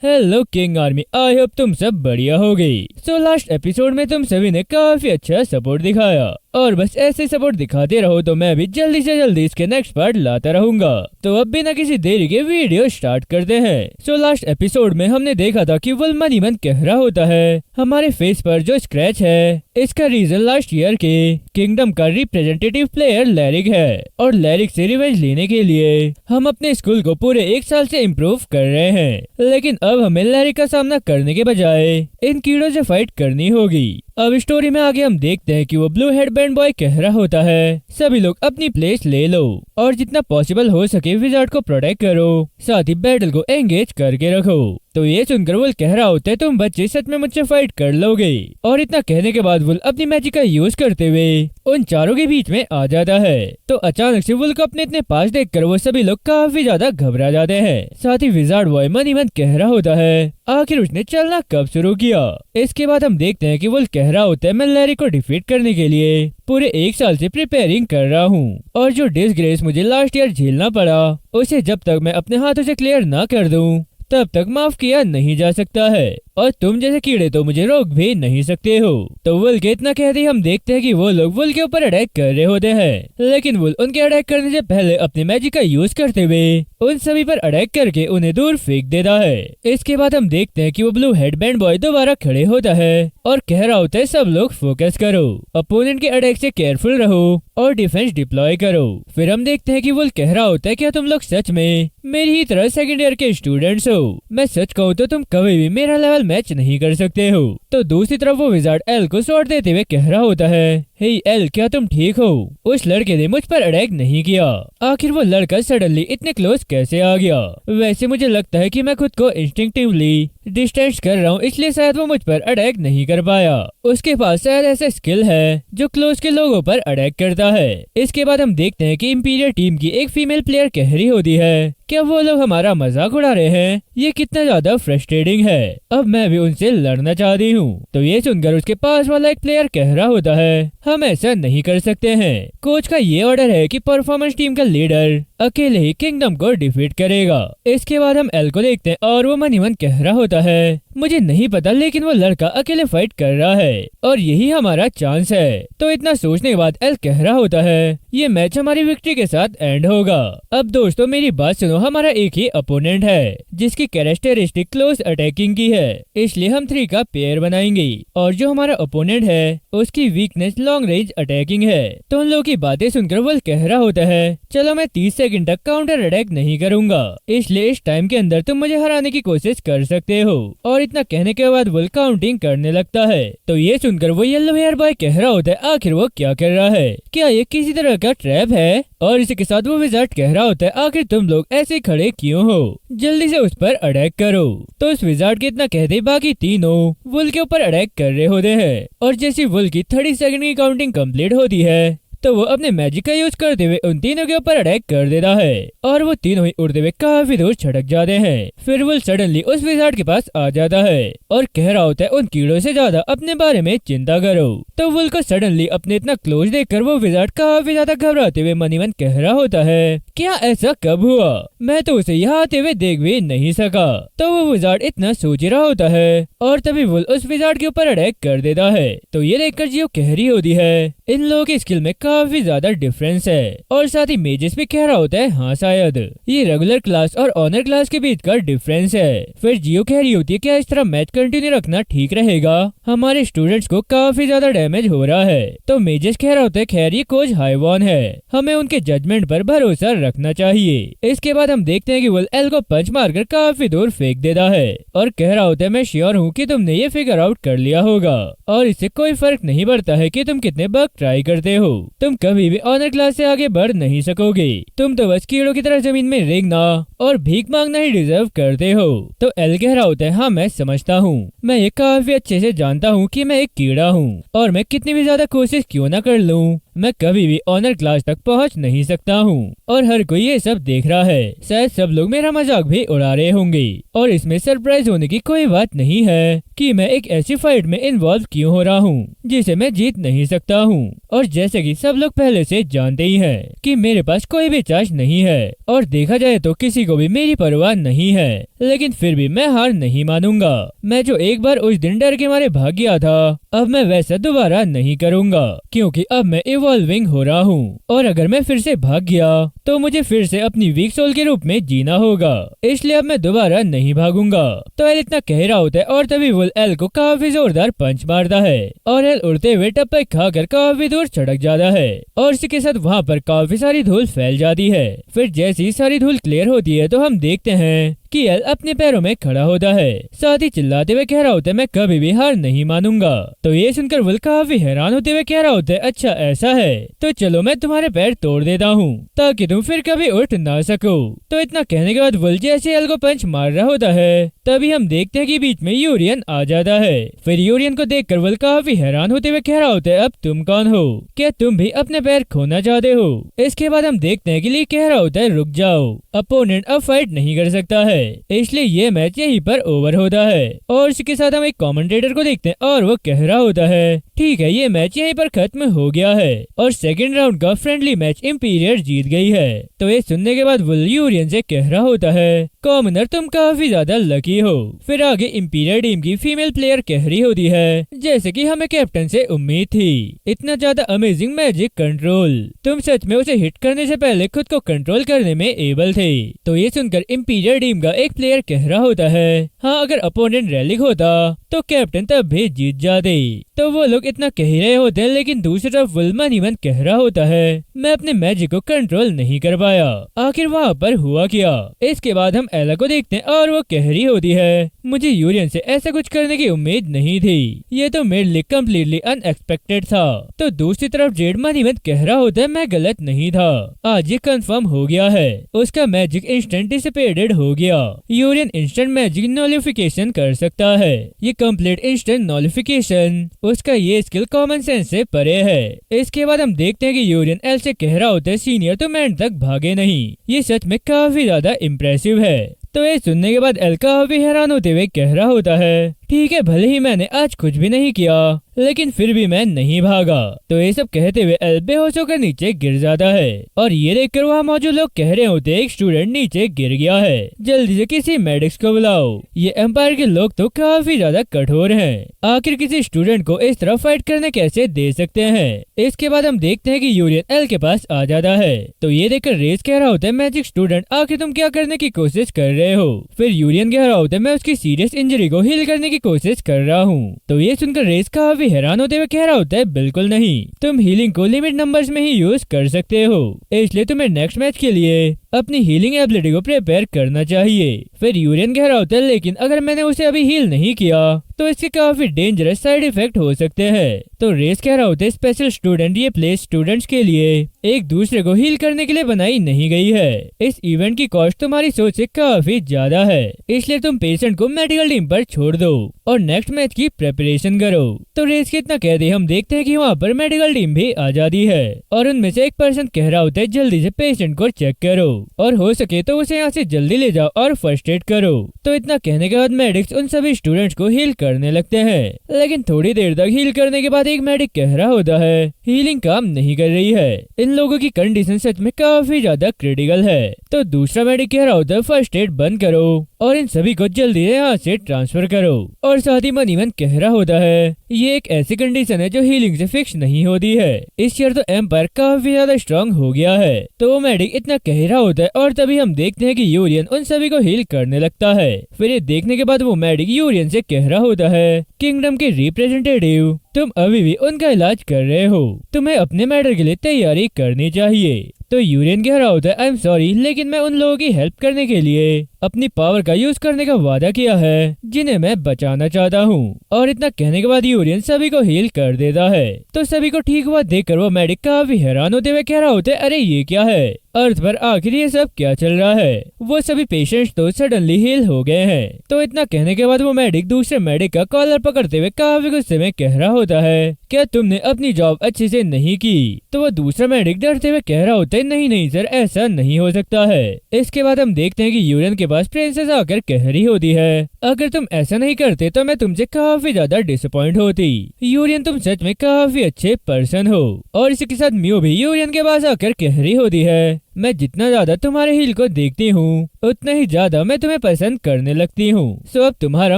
Hello king army, I hope तुम सब बढ़िया हो गई। सो लास्ट एपिसोड में तुम सभी ने काफी अच्छा सपोर्ट दिखाया और बस ऐसे सपोर्ट दिखाते रहो तो मैं भी जल्दी से जल्दी इसके नेक्स्ट पार्ट लाता रहूंगा। तो अब बिना किसी देरी के वीडियो स्टार्ट करते हैं। सो लास्ट एपिसोड में हमने देखा था कि वुल मनीमन कह रहा होता है हमारे फेस पर जो स्क्रैच है इसका रीजन लास्ट ईयर के किंगडम का रिप्रेजेंटेटिव प्लेयर लैरिक है और लैरिक से रिवेंज लेने के लिए हम अपने स्कूल को पूरे 1 साल से इम्प्रूव कर रहे हैं। लेकिन अब हमें लैरिक का सामना करने के बजाय इन कीड़ों से फाइट करनी होगी। अब स्टोरी में आगे हम देखते हैं कि वो ब्लू हेड बैंड बॉय कह रहा होता है सभी लोग अपनी प्लेस ले लो और जितना पॉसिबल हो सके विजार्ड को प्रोटेक्ट करो, साथ ही बैटल को एंगेज करके रखो। तो ये सुनकर वुल कह रहा होता है तुम बच्चे सच में मुझसे फाइट कर लोगे। और इतना कहने के बाद वुल अपनी मैजिक का यूज करते हुए उन चारों के बीच में आ जाता है। तो अचानक से वुल को अपने इतने पास देखकर वो सभी लोग काफी ज्यादा घबरा जाते हैं। साथ ही विजार्ड बॉय मन ही मन कह रहा होता है आखिर उसने चलना कब शुरू किया। इसके बाद हम देखते हैं कि वुल कह रहा होता है मैं लैरिक को डिफीट करने के लिए पूरे 1 साल से प्रिपेयरिंग कर रहा हूँ और जो डिसग्रेस मुझे लास्ट ईयर झेलना पड़ा उसे जब तक मैं अपने हाथों से क्लियर ना कर दूं तब तक माफ किया नहीं जा सकता है और तुम जैसे कीड़े तो मुझे रोक भी नहीं सकते हो। तो वुल के इतना कहते ही हम देखते हैं कि वो लोग वुल के ऊपर अटैक कर रहे होते हैं, लेकिन वुल उनके अटैक करने से पहले अपने मैजिक का यूज करते हुए उन सभी पर अटैक करके उन्हें दूर फेंक देता है। इसके बाद हम देखते हैं कि वो ब्लू हेडबैंड बॉय दोबारा खड़े होता है और कह रहा होता है सब लोग फोकस करो, अपोनेंट के अटैक से केयरफुल रहो और डिफेंस डिप्लॉय करो। फिर हम देखते हैं कि वुल कह रहा होता है क्या तुम लोग सच में मेरी ही तरह सेकंड ईयर के स्टूडेंट्स हो? मैं सच कहूँ तो तुम कभी भी मेरा लेवल मैच नहीं कर सकते हो। तो दूसरी तरफ वो विजार्ड एल को शॉट देते हुए कह रहा होता है हे एल क्या तुम ठीक हो? उस लड़के ने मुझ पर अटैक नहीं किया, आखिर वो लड़का सडनली इतने क्लोज कैसे आ गया? वैसे मुझे लगता है कि मैं खुद को इंस्टिंक्टिवली डिस्टेंस कर रहा हूँ, इसलिए शायद वो मुझ पर अटैक नहीं कर पाया। उसके पास शायद ऐसा स्किल है जो क्लोज के लोगों पर अटैक करता है। इसके बाद हम देखते हैं कि इंपीरियल टीम की एक फीमेल प्लेयर कह रही होती है क्या वो लोग हमारा मजाक उड़ा रहे हैं? ये कितना ज्यादा फ्रस्ट्रेटिंग है, अब मैं भी उनसे लड़ना चाहती हूँ। तो ये सुनकर उसके पास वाला एक प्लेयर कह रहा होता है हम ऐसा नहीं कर सकते हैं, कोच का ये ऑर्डर है कि परफॉर्मेंस टीम का लीडर अकेले ही किंगडम को डिफीट करेगा। इसके बाद हम एल को देखते हैं और वो मन ही मन कह रहा होता है मुझे नहीं पता लेकिन वो लड़का अकेले फाइट कर रहा है और यही हमारा चांस है। तो इतना सोचने के बाद एल कह रहा होता है ये मैच हमारी विक्ट्री के साथ एंड होगा। अब दोस्तों मेरी बात सुनो, हमारा एक ही अपोनेंट है जिसकी कैरेक्टरिस्टिक क्लोज अटैकिंग की है, इसलिए हम 3 का पेयर बनाएंगे और जो हमारा अपोनेंट है उसकी वीकनेस लॉन्ग रेंज अटैकिंग है। तो उन लोगों की बातें सुनकर वुल कह रहा होता है चलो मैं 30 सेकंड तक काउंटर अटैक नहीं करूंगा, इसलिए इस टाइम के अंदर तुम मुझे हराने की कोशिश कर सकते हो। और इतना कहने के बाद वुल काउंटिंग करने लगता है। तो ये सुनकर वो येलो हेयर बॉय कह रहा होता है आखिर वो क्या कर रहा है, क्या ये किसी तरह का ट्रैप है? और इसी के साथ वो विजार्ड कह रहा होता है आखिर तुम लोग ऐसे खड़े क्यों हो, जल्दी से उस पर अटैक करो। तो उस विजार्ड के इतना कहते बाकी तीनों वुल के ऊपर अटैक कर रहे होते हैं और जैसी वुल की 30 सेकंड की काउंटिंग कंप्लीट होती है तो वो अपने मैजिक का यूज करते हुए उन तीनों के ऊपर अटैक कर देता है और वो तीनों ही उड़ते हुए काफी दूर छटक जाते हैं। फिर वुल सडनली उस विजार्ड के पास आ जाता है और कह रहा होता है उन कीड़ों से ज्यादा अपने बारे में चिंता करो। तो वुल को सडनली अपने इतना क्लोज देखकर वो विजार्ड काफी ज्यादा घबराते हुए मन ही मन कह रहा होता है क्या ऐसा कब हुआ, मैं तो उसे यहाँ आते हुए देख भी नहीं सका। तो वो विजार्ड इतना सोच रहा होता है और तभी वुल उस विजार्ड के ऊपर अटैक कर देता है। तो ये देखकर जियो कह रही होती है इन लोगों की स्किल में काफी ज्यादा डिफरेंस है और साथ ही मेजेस भी कह रहा होता है हाँ शायद ये रेगुलर क्लास और ऑनर क्लास के बीच का डिफरेंस है। फिर जियो कह रही होती है क्या इस तरह मैच कंटिन्यू रखना ठीक रहेगा, हमारे स्टूडेंट्स को काफी ज्यादा डैमेज हो रहा है। तो मेजेस कह रहा होता है खैर ये कोच हाईवॉन है, हमें उनके जजमेंट पर भरोसा रखना चाहिए। इसके बाद हम देखते हैं कि वुल एल को पंच मारकर काफी दूर फेंक देता है और कह रहा होता है मैं श्योर हूँ कि तुमने ये फिगर आउट कर लिया होगा और इससे कोई फर्क नहीं पड़ता है कि तुम कितने बग ट्राई करते हो, तुम कभी भी ऑनर क्लास से आगे बढ़ नहीं सकोगे, तुम तो बस कीड़ों की तरह जमीन में रेंगना और भीख मांगना ही डिजर्व करते हो। तो एल कह रहा होता है हाँ मैं समझता हूँ, मैं ये काफी अच्छे से जानता हूँ कि मैं एक कीड़ा हूँ और मैं कितनी भी ज्यादा कोशिश क्यों ना कर लूँ मैं कभी भी ऑनर क्लास तक पहुँच नहीं सकता हूँ और हर कोई ये सब देख रहा है। शायद सब लोग मेरा मजाक भी उड़ा रहे होंगे और इसमें सरप्राइज होने की कोई बात नहीं है कि मैं एक ऐसी फाइट में इन्वॉल्व क्यों हो रहा हूँ जिसे मैं जीत नहीं सकता हूँ। और जैसे कि सब लोग पहले से जानते ही हैं कि मेरे पास कोई भी चार्ज नहीं है और देखा जाए तो किसी को भी मेरी परवाह नहीं है, लेकिन फिर भी मैं हार नहीं मानूंगा। मैं जो एक बार उस दिन डर के मारे भाग गया था, अब मैं वैसा दोबारा नहीं करूंगा, क्योंकि अब मैं इवॉल्विंग हो रहा हूँ और अगर मैं फिर से भाग गया तो मुझे फिर से अपनी वीक सोल के रूप में जीना होगा। इसलिए अब मैं दोबारा नहीं भागूंगा। तो एल इतना कह रहा होता है और तभी वुल एल को काफी जोरदार पंच मारता है और एल उड़ते हुए टप्पे खाकर काफी दूर सड़क जाता है और इसी के साथ वहाँ पर काफी सारी धूल फैल जाती है। फिर जैसी सारी धूल क्लियर होती है तो हम देखते हैं कि एल अपने पैरों में खड़ा होता है, साथ ही चिल्लाते हुए कह रहा होता है मैं कभी भी हार नहीं मानूंगा। तो ये सुनकर वुल काफी हैरान होते हुए कह रहा होता है अच्छा ऐसा है, तो चलो मैं तुम्हारे पैर तोड़ देता हूँ ताकि तुम फिर कभी उठ ना सको। तो इतना कहने के बाद वुल जैसे एल को पंच मार रहा होता है तभी हम देखते हैं कि बीच में यूरियन आ जाता है। फिर यूरियन को देखकर वुल काफी हैरान होते हुए कह रहा होता है अब तुम कौन हो, क्या तुम भी अपने पैर खोना चाहते हो। इसके बाद हम देखते हैं कि ली कह रहा होता है रुक जाओ, अपोनेंट अब फाइट नहीं कर सकता है, इसलिए ये मैच यहीं पर ओवर होता है। और इसके साथ हम एक कमेंटेटर को देखते हैं और वो कह रहा होता है ठीक है ये मैच यहीं पर खत्म हो गया है और सेकंड राउंड का फ्रेंडली मैच इंपीरियर जीत गई है। तो ये सुनने के बाद वुल यूरियन से कह रहा होता है कॉमनर तुम काफी ज्यादा लकी हो। फिर आगे इंपीरियर टीम की फीमेल प्लेयर कह रही होती है जैसे कि हमें कैप्टन से उम्मीद थी, इतना ज्यादा अमेजिंग मैजिक कंट्रोल, तुम सच में उसे हिट करने से पहले खुद को कंट्रोल करने में एबल थे। तो ये सुनकर इंपीरियर टीम का एक प्लेयर कह रहा होता है हाँ अगर अपोनेंट रैलिक होता तो कैप्टन तब भी जीत जाते। तो वो लोग इतना कह रहे होते हैं लेकिन दूसरी तरफ वुल मनीमन कह रहा होता है मैं अपने मैजिक को कंट्रोल नहीं कर पाया, आखिर वहाँ पर हुआ क्या। इसके बाद हम एला को देखते हैं और वो कह रही होती है मुझे यूरियन से ऐसा कुछ करने की उम्मीद नहीं थी, ये तो मेरे लिए कम्प्लीटली अनएक्सपेक्टेड था। तो दूसरी तरफ जेड मनीमन कह रहा होता है मैं गलत नहीं था, आज ये कंफर्म हो गया है, उसका मैजिक इंस्टेंट डिसिपेटेड हो गया। यूरियन इंस्टेंट मैजिक नॉलिफिकेशन कर सकता है, ये कंप्लीट इंस्टेंट नॉलिफिकेशन, उसका ये स्किल कॉमन सेंस से परे है। इसके बाद हम देखते हैं कि यूरियन एल से कह रहा होता है सीनियर तुम एंड तक भागे नहीं, ये सच में काफी ज्यादा इम्प्रेसिव है। तो ये सुनने के बाद एल काफी हैरान होते हुए कह रहा होता है ठीक है भले ही मैंने आज कुछ भी नहीं किया लेकिन फिर भी मैं नहीं भागा। तो ये सब कहते हुए एल बेहोश होकर नीचे गिर जाता है और ये देखकर वहाँ मौजूद लोग कह रहे होते एक स्टूडेंट नीचे गिर गया है, जल्दी से किसी मेडिक्स को बुलाओ। ये एम्पायर के लोग तो काफी ज्यादा कठोर हैं, आखिर किसी स्टूडेंट को इस तरह फाइट करने कैसे दे सकते हैं। इसके बाद हम देखते हैं कि यूरियन एल के पास आ जाता है। तो ये देखकर रेस कह रहा होता है मैजिक स्टूडेंट आखिर तुम क्या करने की कोशिश कर रहे हो। फिर यूरियन कह रहा होता है मैं उसकी सीरियस इंजरी को हील करने की कोशिश कर रहा हूँ। तो ये सुनकर रेस काफी हैरान होते हुए कह रहा होता है बिल्कुल नहीं, तुम हीलिंग को लिमिट नंबर्स में ही यूज कर सकते हो, इसलिए तुम्हें नेक्स्ट मैच के लिए अपनी हीलिंग एबिलिटी को प्रिपेयर करना चाहिए। फिर यूरियन कह रहा होता है लेकिन अगर मैंने उसे अभी हील नहीं किया तो इसके काफी डेंजरस साइड इफेक्ट हो सकते हैं। तो रेस कह रहा होता है स्पेशल स्टूडेंट ये प्लेस स्टूडेंट्स के लिए एक दूसरे को हील करने के लिए बनाई नहीं गई है, इस इवेंट की कॉस्ट तुम्हारी सोच से काफी ज्यादा है, इसलिए तुम पेशेंट को मेडिकल टीम पर छोड़ दो और नेक्स्ट मैच की प्रिपरेशन करो। तो रेस कितना कहते हम देखते हैं कि वहाँ पर मेडिकल टीम भी आ जाती है और उनमें से एक पर्सन कह रहा होता है जल्दी से पेशेंट को चेक करो और हो सके तो उसे यहाँ से जल्दी ले जाओ और फर्स्ट एड करो। तो इतना कहने के बाद मेडिक्स उन सभी स्टूडेंट्स को हील करने लगते हैं, लेकिन थोड़ी देर तक हील करने के बाद एक मेडिक कह रहा होता है हीलिंग काम नहीं कर रही है, इन लोगों की कंडीशन सच में काफी ज्यादा क्रिटिकल है। तो दूसरा मेडिक कह रहा होता है फर्स्ट एड बंद करो और इन सभी को जल्दी से यहाँ से ट्रांसफर करो। और साथ ही मनीमन कह रहा होता है ये एक ऐसी कंडीशन है जो हीलिंग से फिक्स नहीं होती है, इस ईयर तो एम्पायर काफी ज्यादा स्ट्रांग हो गया है। तो वो मेडिक इतना कह रहा होता है और तभी हम देखते हैं कि यूरियन उन सभी को हील करने लगता है। फिर ये देखने के बाद वो मेडिक यूरियन से कह रहा होता है किंगडम के रिप्रेजेंटेटिव तुम अभी भी उनका इलाज कर रहे हो, तुम्हें अपने मैटर के लिए तैयारी करनी चाहिए। तो यूरियन कह रहा होता है आई एम सॉरी लेकिन मैं उन लोगों की हेल्प करने के लिए अपनी पावर का यूज करने का वादा किया है, जिन्हें मैं बचाना चाहता हूँ। और इतना कहने के बाद यूरियन सभी को हील कर देता है। तो सभी को ठीक हुआ देखकर वो मेडिक काफी हैरान होते हुए कह रहा होता है, अरे ये क्या है, अर्थ पर आखिर ये सब क्या चल रहा है। वो सभी पेशेंट्स तो सडनली हील हो गए हैं। तो इतना कहने के बाद वो मेडिक दूसरे मेडिक का कॉलर पकड़ते हुए काफी गुस्से में कह रहा होता है, क्या तुमने अपनी जॉब अच्छे से नहीं की। तो वो दूसरा मेडिक डरते हुए कह रहा होता है, नहीं नहीं सर, ऐसा नहीं हो सकता है। इसके बाद हम देखते हैं कि यूरियन के पास प्रिंसेस आकर कह रही होती है, अगर तुम ऐसा नहीं करते तो मैं तुमसे काफी ज्यादा डिसअपॉइंट होती। यूरियन, तुम सच में काफी अच्छे पर्सन हो। और इसी के साथ म्यू भी यूरियन के पास आकर कह रही होती है, मैं जितना ज्यादा तुम्हारे हील को देखती हूँ उतना ही ज्यादा मैं तुम्हें पसंद करने लगती हूँ। सो अब तुम्हारा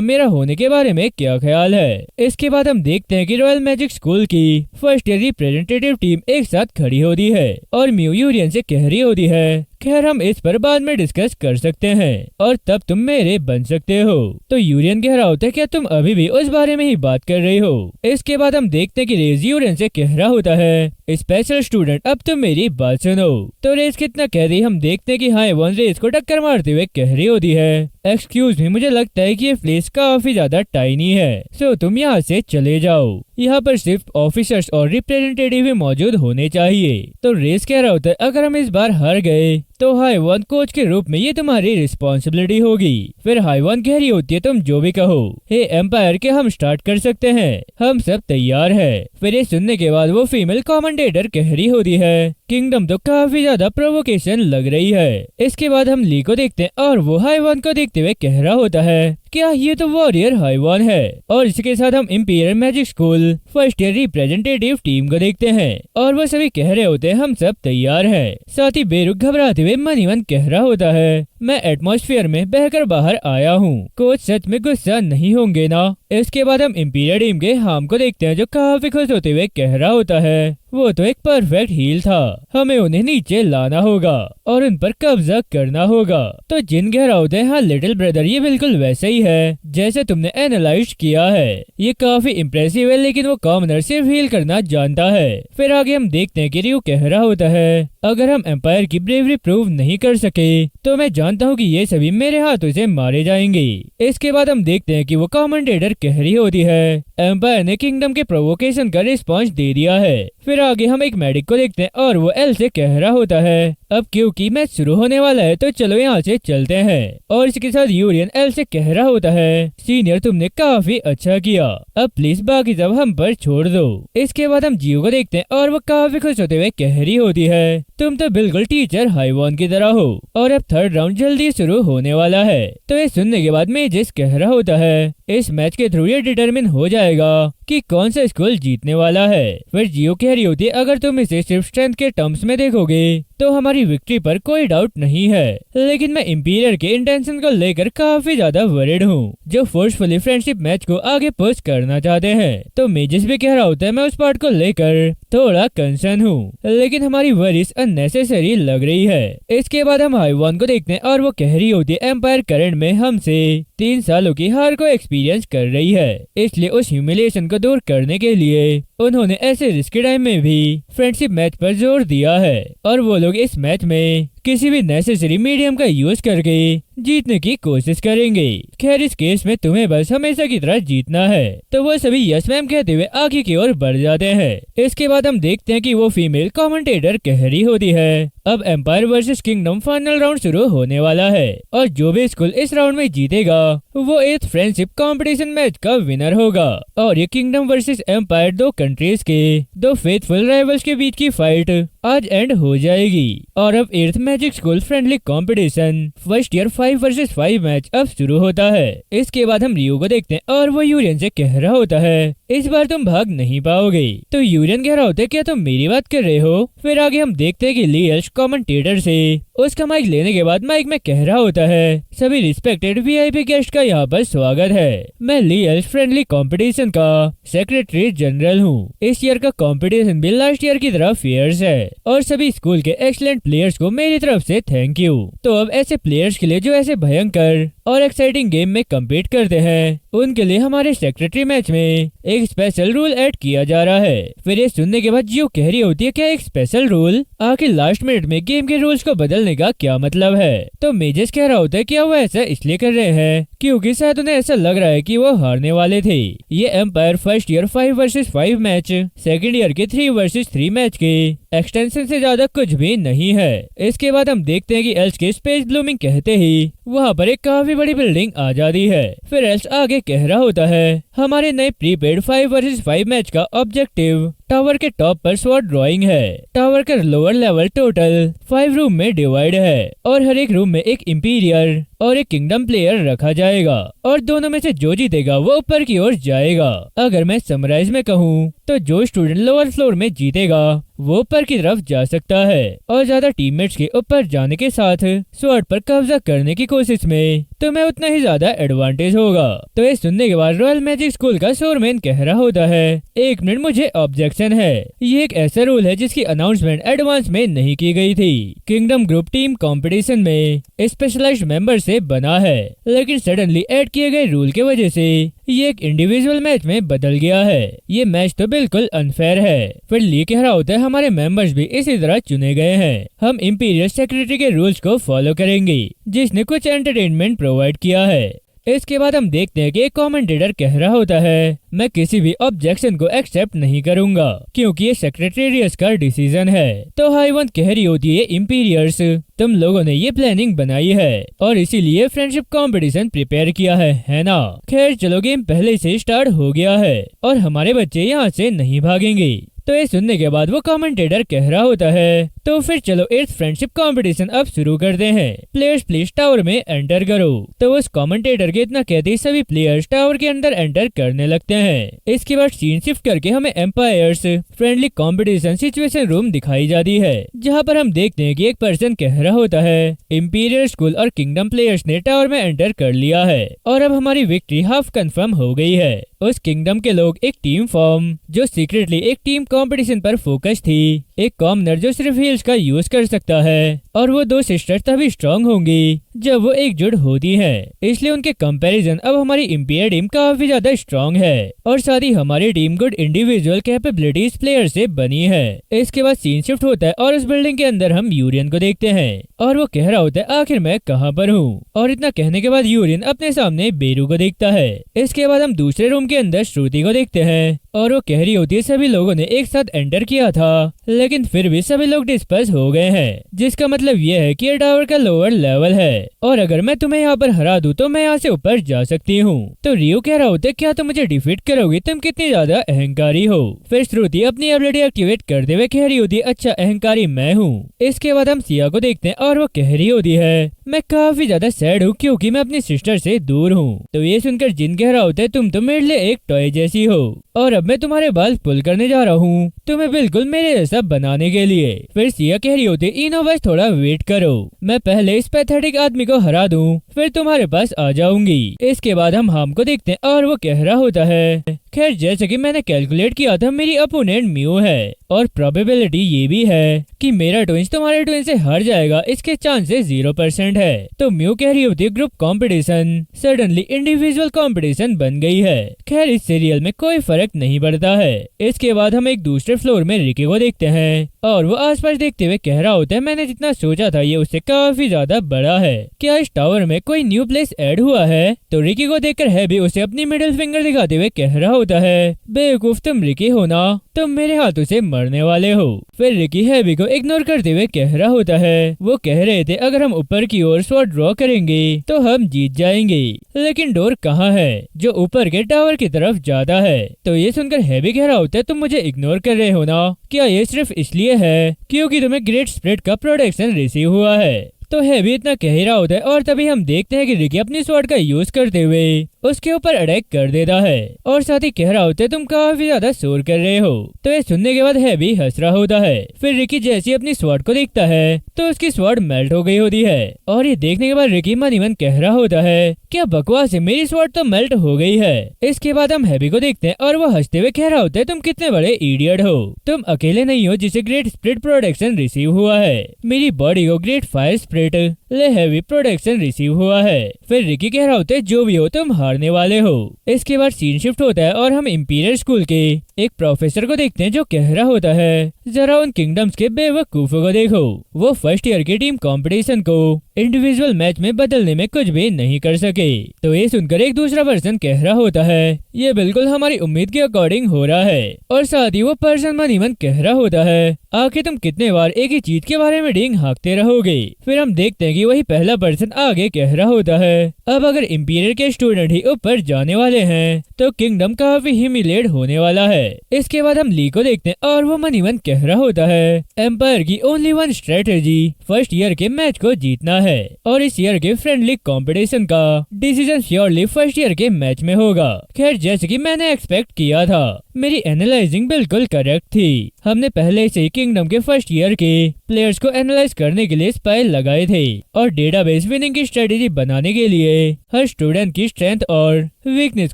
मेरा होने के बारे में क्या ख्याल है। इसके बाद हम देखते हैं कि रॉयल मैजिक स्कूल की फर्स्ट ईयर रिप्रेजेंटेटिव टीम एक साथ खड़ी होती है और म्यू यूरियन से कह रही होती है, खैर हम इस पर बाद में डिस्कस कर सकते हैं और तब तुम मेरे बन सकते हो। तो यूरियन कह रहा होता है, क्या तुम अभी भी उस बारे में ही बात कर रही हो। इसके बाद हम देखते हैं कि रेज यूरियन से कह रहा होता है, स्पेशल स्टूडेंट अब तुम मेरी बात सुनो। तो रेज कितना कह रही, हम देखते हैं कि हाँ वन रेज को टक्कर मारते हुए कह रही होती है, एक्सक्यूज मी, मुझे लगता है कि ये प्लेस काफी ज्यादा टाइनी है, सो तुम यहाँ से चले जाओ। यहाँ पर सिर्फ ऑफिसर्स और रिप्रेजेंटेटिव ही मौजूद होने चाहिए। तो रेस कह रहा होता है, अगर हम इस बार हार गए तो हाईवन कोच के रूप में ये तुम्हारी रिस्पॉन्सिबिलिटी होगी। फिर हाईवन कह रही होती है, तुम जो भी कहो, हे एम्पायर के हम स्टार्ट कर सकते हैं, हम सब तैयार है। फिर ये सुनने के बाद वो फीमेल कमेंटेटर कह रही होती है, किंगडम तो काफी ज्यादा प्रोवोकेशन लग रही है। इसके बाद हम ली को देखते हैं और वो हाईवन को देखते हुए कह रहा होता है, क्या ये तो वॉरियर हाईवन है। और इसके साथ हम imperial magic school first year representative team को देखते हैं और वो सभी कह रहे होते हैं, हम सब तैयार हैं। साथ ही बेरुख घबराते हुए मन ही मन कह रहा होता है, मैं एटमॉस्फेयर में बहकर बाहर आया हूँ, कोच सच में गुस्सा नहीं होंगे ना। इसके बाद हम इंपीरियल टीम के हाम को देखते हैं जो काफी खुश होते हुए कह रहा होता है, वो तो एक परफेक्ट हील था, हमें उन्हें नीचे लाना होगा और उन पर कब्जा करना होगा। तो जिन कह रहा होता है, हाँ लिटिल ब्रदर ये बिल्कुल वैसे ही है जैसे तुमने एनालाइज किया है, ये काफी इम्प्रेसिव है, लेकिन वो कॉमनर सिर्फ हील करना जानता है। फिर आगे हम देखते हैं कि रियो कह रहा होता है, अगर हम एम्पायर की ब्रेवरी प्रूव नहीं कर सके तो मैं जानता हूँ कि ये सभी मेरे हाथों से मारे जाएंगे। इसके बाद हम देखते हैं कि वो कमेंटेटर कह रही होती है, एम्पायर ने किंगडम के प्रोवोकेशन का रिस्पॉन्स दे दिया है। फिर आगे हम एक मेडिक को देखते हैं और वो एल से कह रहा होता है, अब क्योंकि मैच शुरू होने वाला है तो चलो यहाँ से चलते हैं। और इसके साथ यूरियन एल से कह रहा होता है, सीनियर तुमने काफी अच्छा किया, अब प्लीज बाकी सब हम पर छोड़ दो। इसके बाद हम जियो को देखते हैं और वो काफी खुश होते हुए कह रही होती है, तुम तो बिल्कुल टीचर हाईवन की तरह हो और अब थर्ड राउंड जल्दी शुरू होने वाला है। तो ये सुनने के बाद मेजिस कह रहा होता है, इस मैच के थ्रू ये डिटरमिन हो जाएगा कि कौन सा स्कूल जीतने वाला है। फिर जियो कह रही होती है, अगर तुम इसे सिर्फ स्ट्रेंथ के टर्म्स में देखोगे तो हमारी विक्ट्री पर कोई डाउट नहीं है, लेकिन मैं इंपीरियर के इंटेंशन को लेकर काफी ज्यादा वरिड हूँ जो फोर्सफुली फ्रेंडशिप मैच को आगे पुश करना चाहते हैं। तो मेजिस भी कह रहा होता है, मैं उस पार्ट को लेकर थोड़ा कंसर्न हूँ, लेकिन हमारी वरीज अननेसेसरी लग रही है। इसके बाद हम हाईवन को देखते हैं और वो कह रही होती है, एम्पायर करंट में हमसे 3 सालों की हार को एक्सपीरियंस कर रही है, इसलिए उस ह्यूमिलिएशन को दूर करने के लिए उन्होंने ऐसे रिस्की टाइम में भी फ्रेंडशिप मैच पर जोर दिया है और वो लोग इस मैच में किसी भी नेसेसरी मीडियम का यूज करके जीतने की कोशिश करेंगे। खैर इस केस में तुम्हें बस हमेशा की तरह जीतना है। तो वो सभी यस मैम कहते हुए आगे की ओर बढ़ जाते हैं। इसके बाद हम देखते हैं कि वो फीमेल कमेंटेटर कह रही होती है, अब empire versus kingdom final round शुरू होने वाला है और जो भी स्कूल इस राउंड में जीतेगा वो 8th फ्रेंडशिप कंपटीशन मैच का विनर होगा। और ये किंगडम वर्सेस एम्पायर 2 कंट्रीज के 2 फेथफुल राइवल्स के बीच की फाइट आज एंड हो जाएगी। और अब 8th magic school friendly competition first year 5 versus 5 match अब शुरू होता है। इसके बाद हम रियो को देखते हैं और वो यूरियन से कह रहा होता है, इस बार तुम भाग नहीं पाओगे। तो यूरियन कह रहा होता है, क्या तुम मेरी बात कर रहे हो। फिर आगे हम देखते हैं कि लीएल्स कमेंटेटर से उसका माइक लेने के बाद माइक में कह रहा होता है, सभी रिस्पेक्टेड वीआईपी गेस्ट का यहाँ पर स्वागत है। मैं लीएल्स फ्रेंडली कंपटीशन का सेक्रेटरी जनरल हूँ। इस ईयर का कंपटीशन भी लास्ट ईयर की तरह फेयर्स है और सभी स्कूल के एक्सीलेंट प्लेयर्स को मेरी तरफ से थैंक यू। तो अब ऐसे प्लेयर्स के लिए जो ऐसे भयंकर और एक्साइटिंग गेम में कम्पीट करते हैं, उनके लिए हमारे सेक्रेटरी मैच में एक स्पेशल रूल ऐड किया जा रहा है। फिर ये सुनने के बाद जियो कह रही होती है क्या एक स्पेशल रूल, आखिर लास्ट मिनट में गेम के रूल्स को बदलने का क्या मतलब है। तो मेजस कह रहा होता है क्या वो ऐसा इसलिए कर रहे हैं क्योंकि शायद उन्हें ऐसा लग रहा है कि वो हारने वाले थे। ये empire first year 5 versus 5 match, second year के 3 वर्सेस 3 मैच के एक्सटेंशन से ज्यादा कुछ भी नहीं है। इसके बाद हम देखते हैं कि एल्स के स्पेस ब्लूमिंग कहते ही वहाँ पर एक काफी बड़ी बिल्डिंग आ जाती है। फिर एल्स आगे कह रहा होता है हमारे नए प्रीपेड 5 वर्सेस 5 मैच का ऑब्जेक्टिव टावर के टॉप पर स्वॉट ड्राइंग है। टावर का लोअर लेवल टोटल 5 रूम में डिवाइड है और हर एक रूम में एक इंपीरियर और एक किंगडम प्लेयर रखा जाएगा और दोनों में से जो जीतेगा वो ऊपर की ओर जाएगा। अगर मैं समराइज में कहूँ तो जो स्टूडेंट लोअर फ्लोर में जीतेगा वो ऊपर की तरफ जा सकता है और ज्यादा टीममेट्स के ऊपर जाने के साथ स्वॉर्ड पर कब्जा करने की कोशिश में तुम्हें उतना ही ज्यादा एडवांटेज होगा। तो ये सुनने के बाद रॉयल मैजिक स्कूल का शोरमैन कह रहा होता है 1 मिनट मुझे ऑब्जेक्शन है। ये एक ऐसा रूल है जिसकी अनाउंसमेंट एडवांस में नहीं की गई थी। किंगडम ग्रुप टीम कंपटीशन में स्पेशलाइज्ड मेंबर से बना है, लेकिन सडनली ऐड किए गए रूल के वजह से ये एक इंडिविजुअल मैच में बदल गया है। ये मैच तो बिल्कुल अनफेयर है। फिर ली कह रहा होता है हमारे मेंबर्स भी इसी तरह चुने गए हैं। हम इंपीरियल सेक्रेटरी के रूल्स को फॉलो करेंगे जिसने कुछ एंटरटेनमेंट प्रोवाइड किया है। इसके बाद हम देखते हैं कि एक कमेंटेटर कह रहा होता है मैं किसी भी ऑब्जेक्शन को एक्सेप्ट नहीं करूंगा क्योंकि ये सेक्रेटेरियस का डिसीजन है। तो हाईवंत कह रही होती है इंपीरियर्स तुम लोगों ने ये प्लानिंग बनाई है और इसीलिए फ्रेंडशिप कंपटीशन प्रिपेयर किया है ना। खैर चलो गेम पहले से स्टार्ट हो गया है और हमारे बच्चे यहाँ से नहीं भागेंगे। तो ये सुनने के बाद वो कमेंटेटर कह रहा होता है तो फिर चलो इस फ्रेंडशिप कंपटीशन अब शुरू करते हैं। प्लेयर्स प्लीज टावर में एंटर करो। तो उस कमेंटेटर के इतना कहते ही सभी प्लेयर्स टावर के अंदर एंटर करने लगते हैं। इसके बाद सीन शिफ्ट करके हमें empires friendly competition situation room दिखाई जाती है, जहाँ पर हम देखते हैं कि एक पर्सन कह रहा होता है इंपीरियल स्कूल और किंगडम प्लेयर्स ने टावर में एंटर कर लिया है और अब हमारी विक्ट्री हाफ कंफर्म हो गई है। उस किंगडम के लोग एक टीम फॉर्म जो सीक्रेटली एक टीम कंपटीशन पर फोकस थी, एक कॉमनर जो सिर्फ हील्स का यूज कर सकता है और वो 2 सिस्टर तभी स्ट्रॉन्ग होंगी जब वो एकजुट होती हैं। इसलिए उनके कंपैरिजन अब हमारी इंपीरियल टीम काफी ज्यादा स्ट्रॉन्ग है और साथ ही हमारी team good individual capabilities player से बनी है। इसके बाद सीन शिफ्ट होता है और उस बिल्डिंग के अंदर हम यूरियन को देखते हैं और वो कह रहा होता है आखिर मैं कहाँ पर हूँ। और इतना कहने के बाद यूरियन अपने सामने बेरू को देखता है। इसके बाद हम दूसरे रूम के अंदर श्रुति को देखते हैं और वो कह रही होती है सभी लोगों ने एक साथ एंटर किया था लेकिन फिर भी सभी लोग डिस्पर्स हो गए हैं, जिसका मतलब ये है कि ये टावर का लोअर लेवल है और अगर मैं तुम्हें यहाँ पर हरा दूं तो मैं यहाँ से ऊपर जा सकती हूँ। तो रियो कह रहा होता है क्या तुम मुझे डिफीट करोगी, तुम कितनी ज्यादा अहंकारी हो। फिर श्रुति अपनी एबिलिटी एक्टिवेट करते हुए कह रही होती है अच्छा अहंकारी मैं हूँ। इसके बाद हम सिया को देखते हैं और वो कह रही होती है मैं काफी ज्यादा सैड हूँ क्योंकि मैं अपनी सिस्टर से दूर हूँ। तो ये सुनकर जिन कह रहा होता है तुम तो मेरे लिए एक टॉय जैसी हो और अब मैं तुम्हारे बाल पुल करने जा रहा हूँ तुम्हें बिल्कुल मेरे जैसा बनाने के लिए। फिर सिया कह रही होती इनो बस थोड़ा वेट करो, मैं पहले इस पैथेटिक आदमी को हरा दूं फिर तुम्हारे पास आ जाऊंगी। इसके बाद हम को देखते हैं और वो कह रहा होता है खैर जैसे कि मैंने कैलकुलेट किया था मेरी अपोनेंट म्यू है और प्रोबेबिलिटी ये भी है कि मेरा ट्विंस तुम्हारे ट्विन से हार जाएगा, इसके चांसेस 0% है। तो म्यू कह रही होती है group competition suddenly individual competition बन गई है। खैर इस सीरियल में कोई फर्क नहीं पड़ता है। इसके बाद हम एक दूसरे फ्लोर में रिकी को देखते हैं और वो आसपास देखते हुए कह रहा होता है मैंने जितना सोचा था ये उससे काफी ज्यादा बड़ा है, क्या इस टावर में कोई न्यू प्लेस ऐड हुआ है। तो रिकी को देखकर हैबी उसे अपनी मिडिल फिंगर दिखाते हुए कह रहा होता है बेवकूफ तुम रिकी हो ना, तुम मेरे हाथों से मरने वाले हो। फिर रिकी हैबी को इग्नोर करते हुए कह रहा होता है वो कह रहे थे अगर हम ऊपर की ओर स्वॉट ड्रॉ करेंगे तो हम जीत जाएंगे, लेकिन डोर कहाँ है जो ऊपर के टावर की तरफ जाता है। तो ये सुनकर हैबी कह रहा होता है तुम मुझे इग्नोर कर रहे हो ना, क्या ये सिर्फ इसलिए है क्योंकि तुम्हें ग्रेट स्प्रिट का प्रोटेक्शन रिसीव हुआ है। तो हैबी इतना कह रहा होता है और तभी हम देखते हैं कि रिकी अपनी स्वॉर्ड का यूज करते हुए उसके ऊपर अटैक कर देता है और साथ ही कह रहा होता है तुम काफी ज्यादा शोर कर रहे हो। तो ये सुनने के बाद हैवी हंस रहा होता है। फिर रिकी जैसे अपनी स्वॉर्ड को देखता है तो उसकी स्वॉर्ड मेल्ट हो गई होती है और ये देखने के बाद रिकी मन ही मन कह रहा होता है क्या बकवास है, मेरी स्वॉर्ड तो मेल्ट हो गई है। इसके बाद हम हैवी को देखते हैं और वो हंसते हुए कह रहा होता है तुम कितने बड़े इडियट हो, तुम अकेले नहीं हो जिसे ग्रेट स्पिरिट प्रोटेक्शन रिसीव हुआ है, मेरी बॉडी को ग्रेट फायर स्पिरिट ले हैवी प्रोटेक्शन रिसीव हुआ है। फिर रिकी कह रहा होता है जो भी हो तुम हारने वाले हो। इसके बाद सीन शिफ्ट होता है और हम इंपीरियल स्कूल के एक प्रोफेसर को देखते हैं जो कह रहा होता है जरा उन किंगडम्स के बेवकूफों को देखो, वो फर्स्ट ईयर की टीम कंपटीशन को इंडिविजुअल मैच में बदलने में कुछ भी नहीं कर सके। तो ये सुनकर एक दूसरा पर्सन कह रहा होता है ये बिल्कुल हमारी उम्मीद के अकॉर्डिंग हो रहा है। और साथ ही वो पर्सन मन ही मन कह रहा होता है आखिर तुम कितने बार एक ही चीज के बारे में डींग हाँकते रहोगे। फिर हम देखते हैं कि वही पहला पर्सन आगे कह रहा होता है अब अगर इंपीरियल के स्टूडेंट ही ऊपर जाने वाले हैं तो किंगडम काफी ह्यूमिलेट होने वाला है। इसके बाद हम ली को देखते हैं और वो मन ही मन कह रहा होता है एम्पायर की only one strategy first year के मैच को जीतना है और इस ईयर के फ्रेंडली कंपटीशन का डिसीजन श्योरली फर्स्ट ईयर के मैच में होगा। खैर जैसे कि मैंने एक्सपेक्ट किया था मेरी एनालाइजिंग बिल्कुल करेक्ट थी। हमने पहले से ही किंगडम के फर्स्ट ईयर के प्लेयर्स को एनालाइज करने के लिए स्पाई लगाए थे और डेटाबेस विनिंग की स्ट्रेटेजी बनाने के लिए हर स्टूडेंट की स्ट्रेंथ और वीकनेस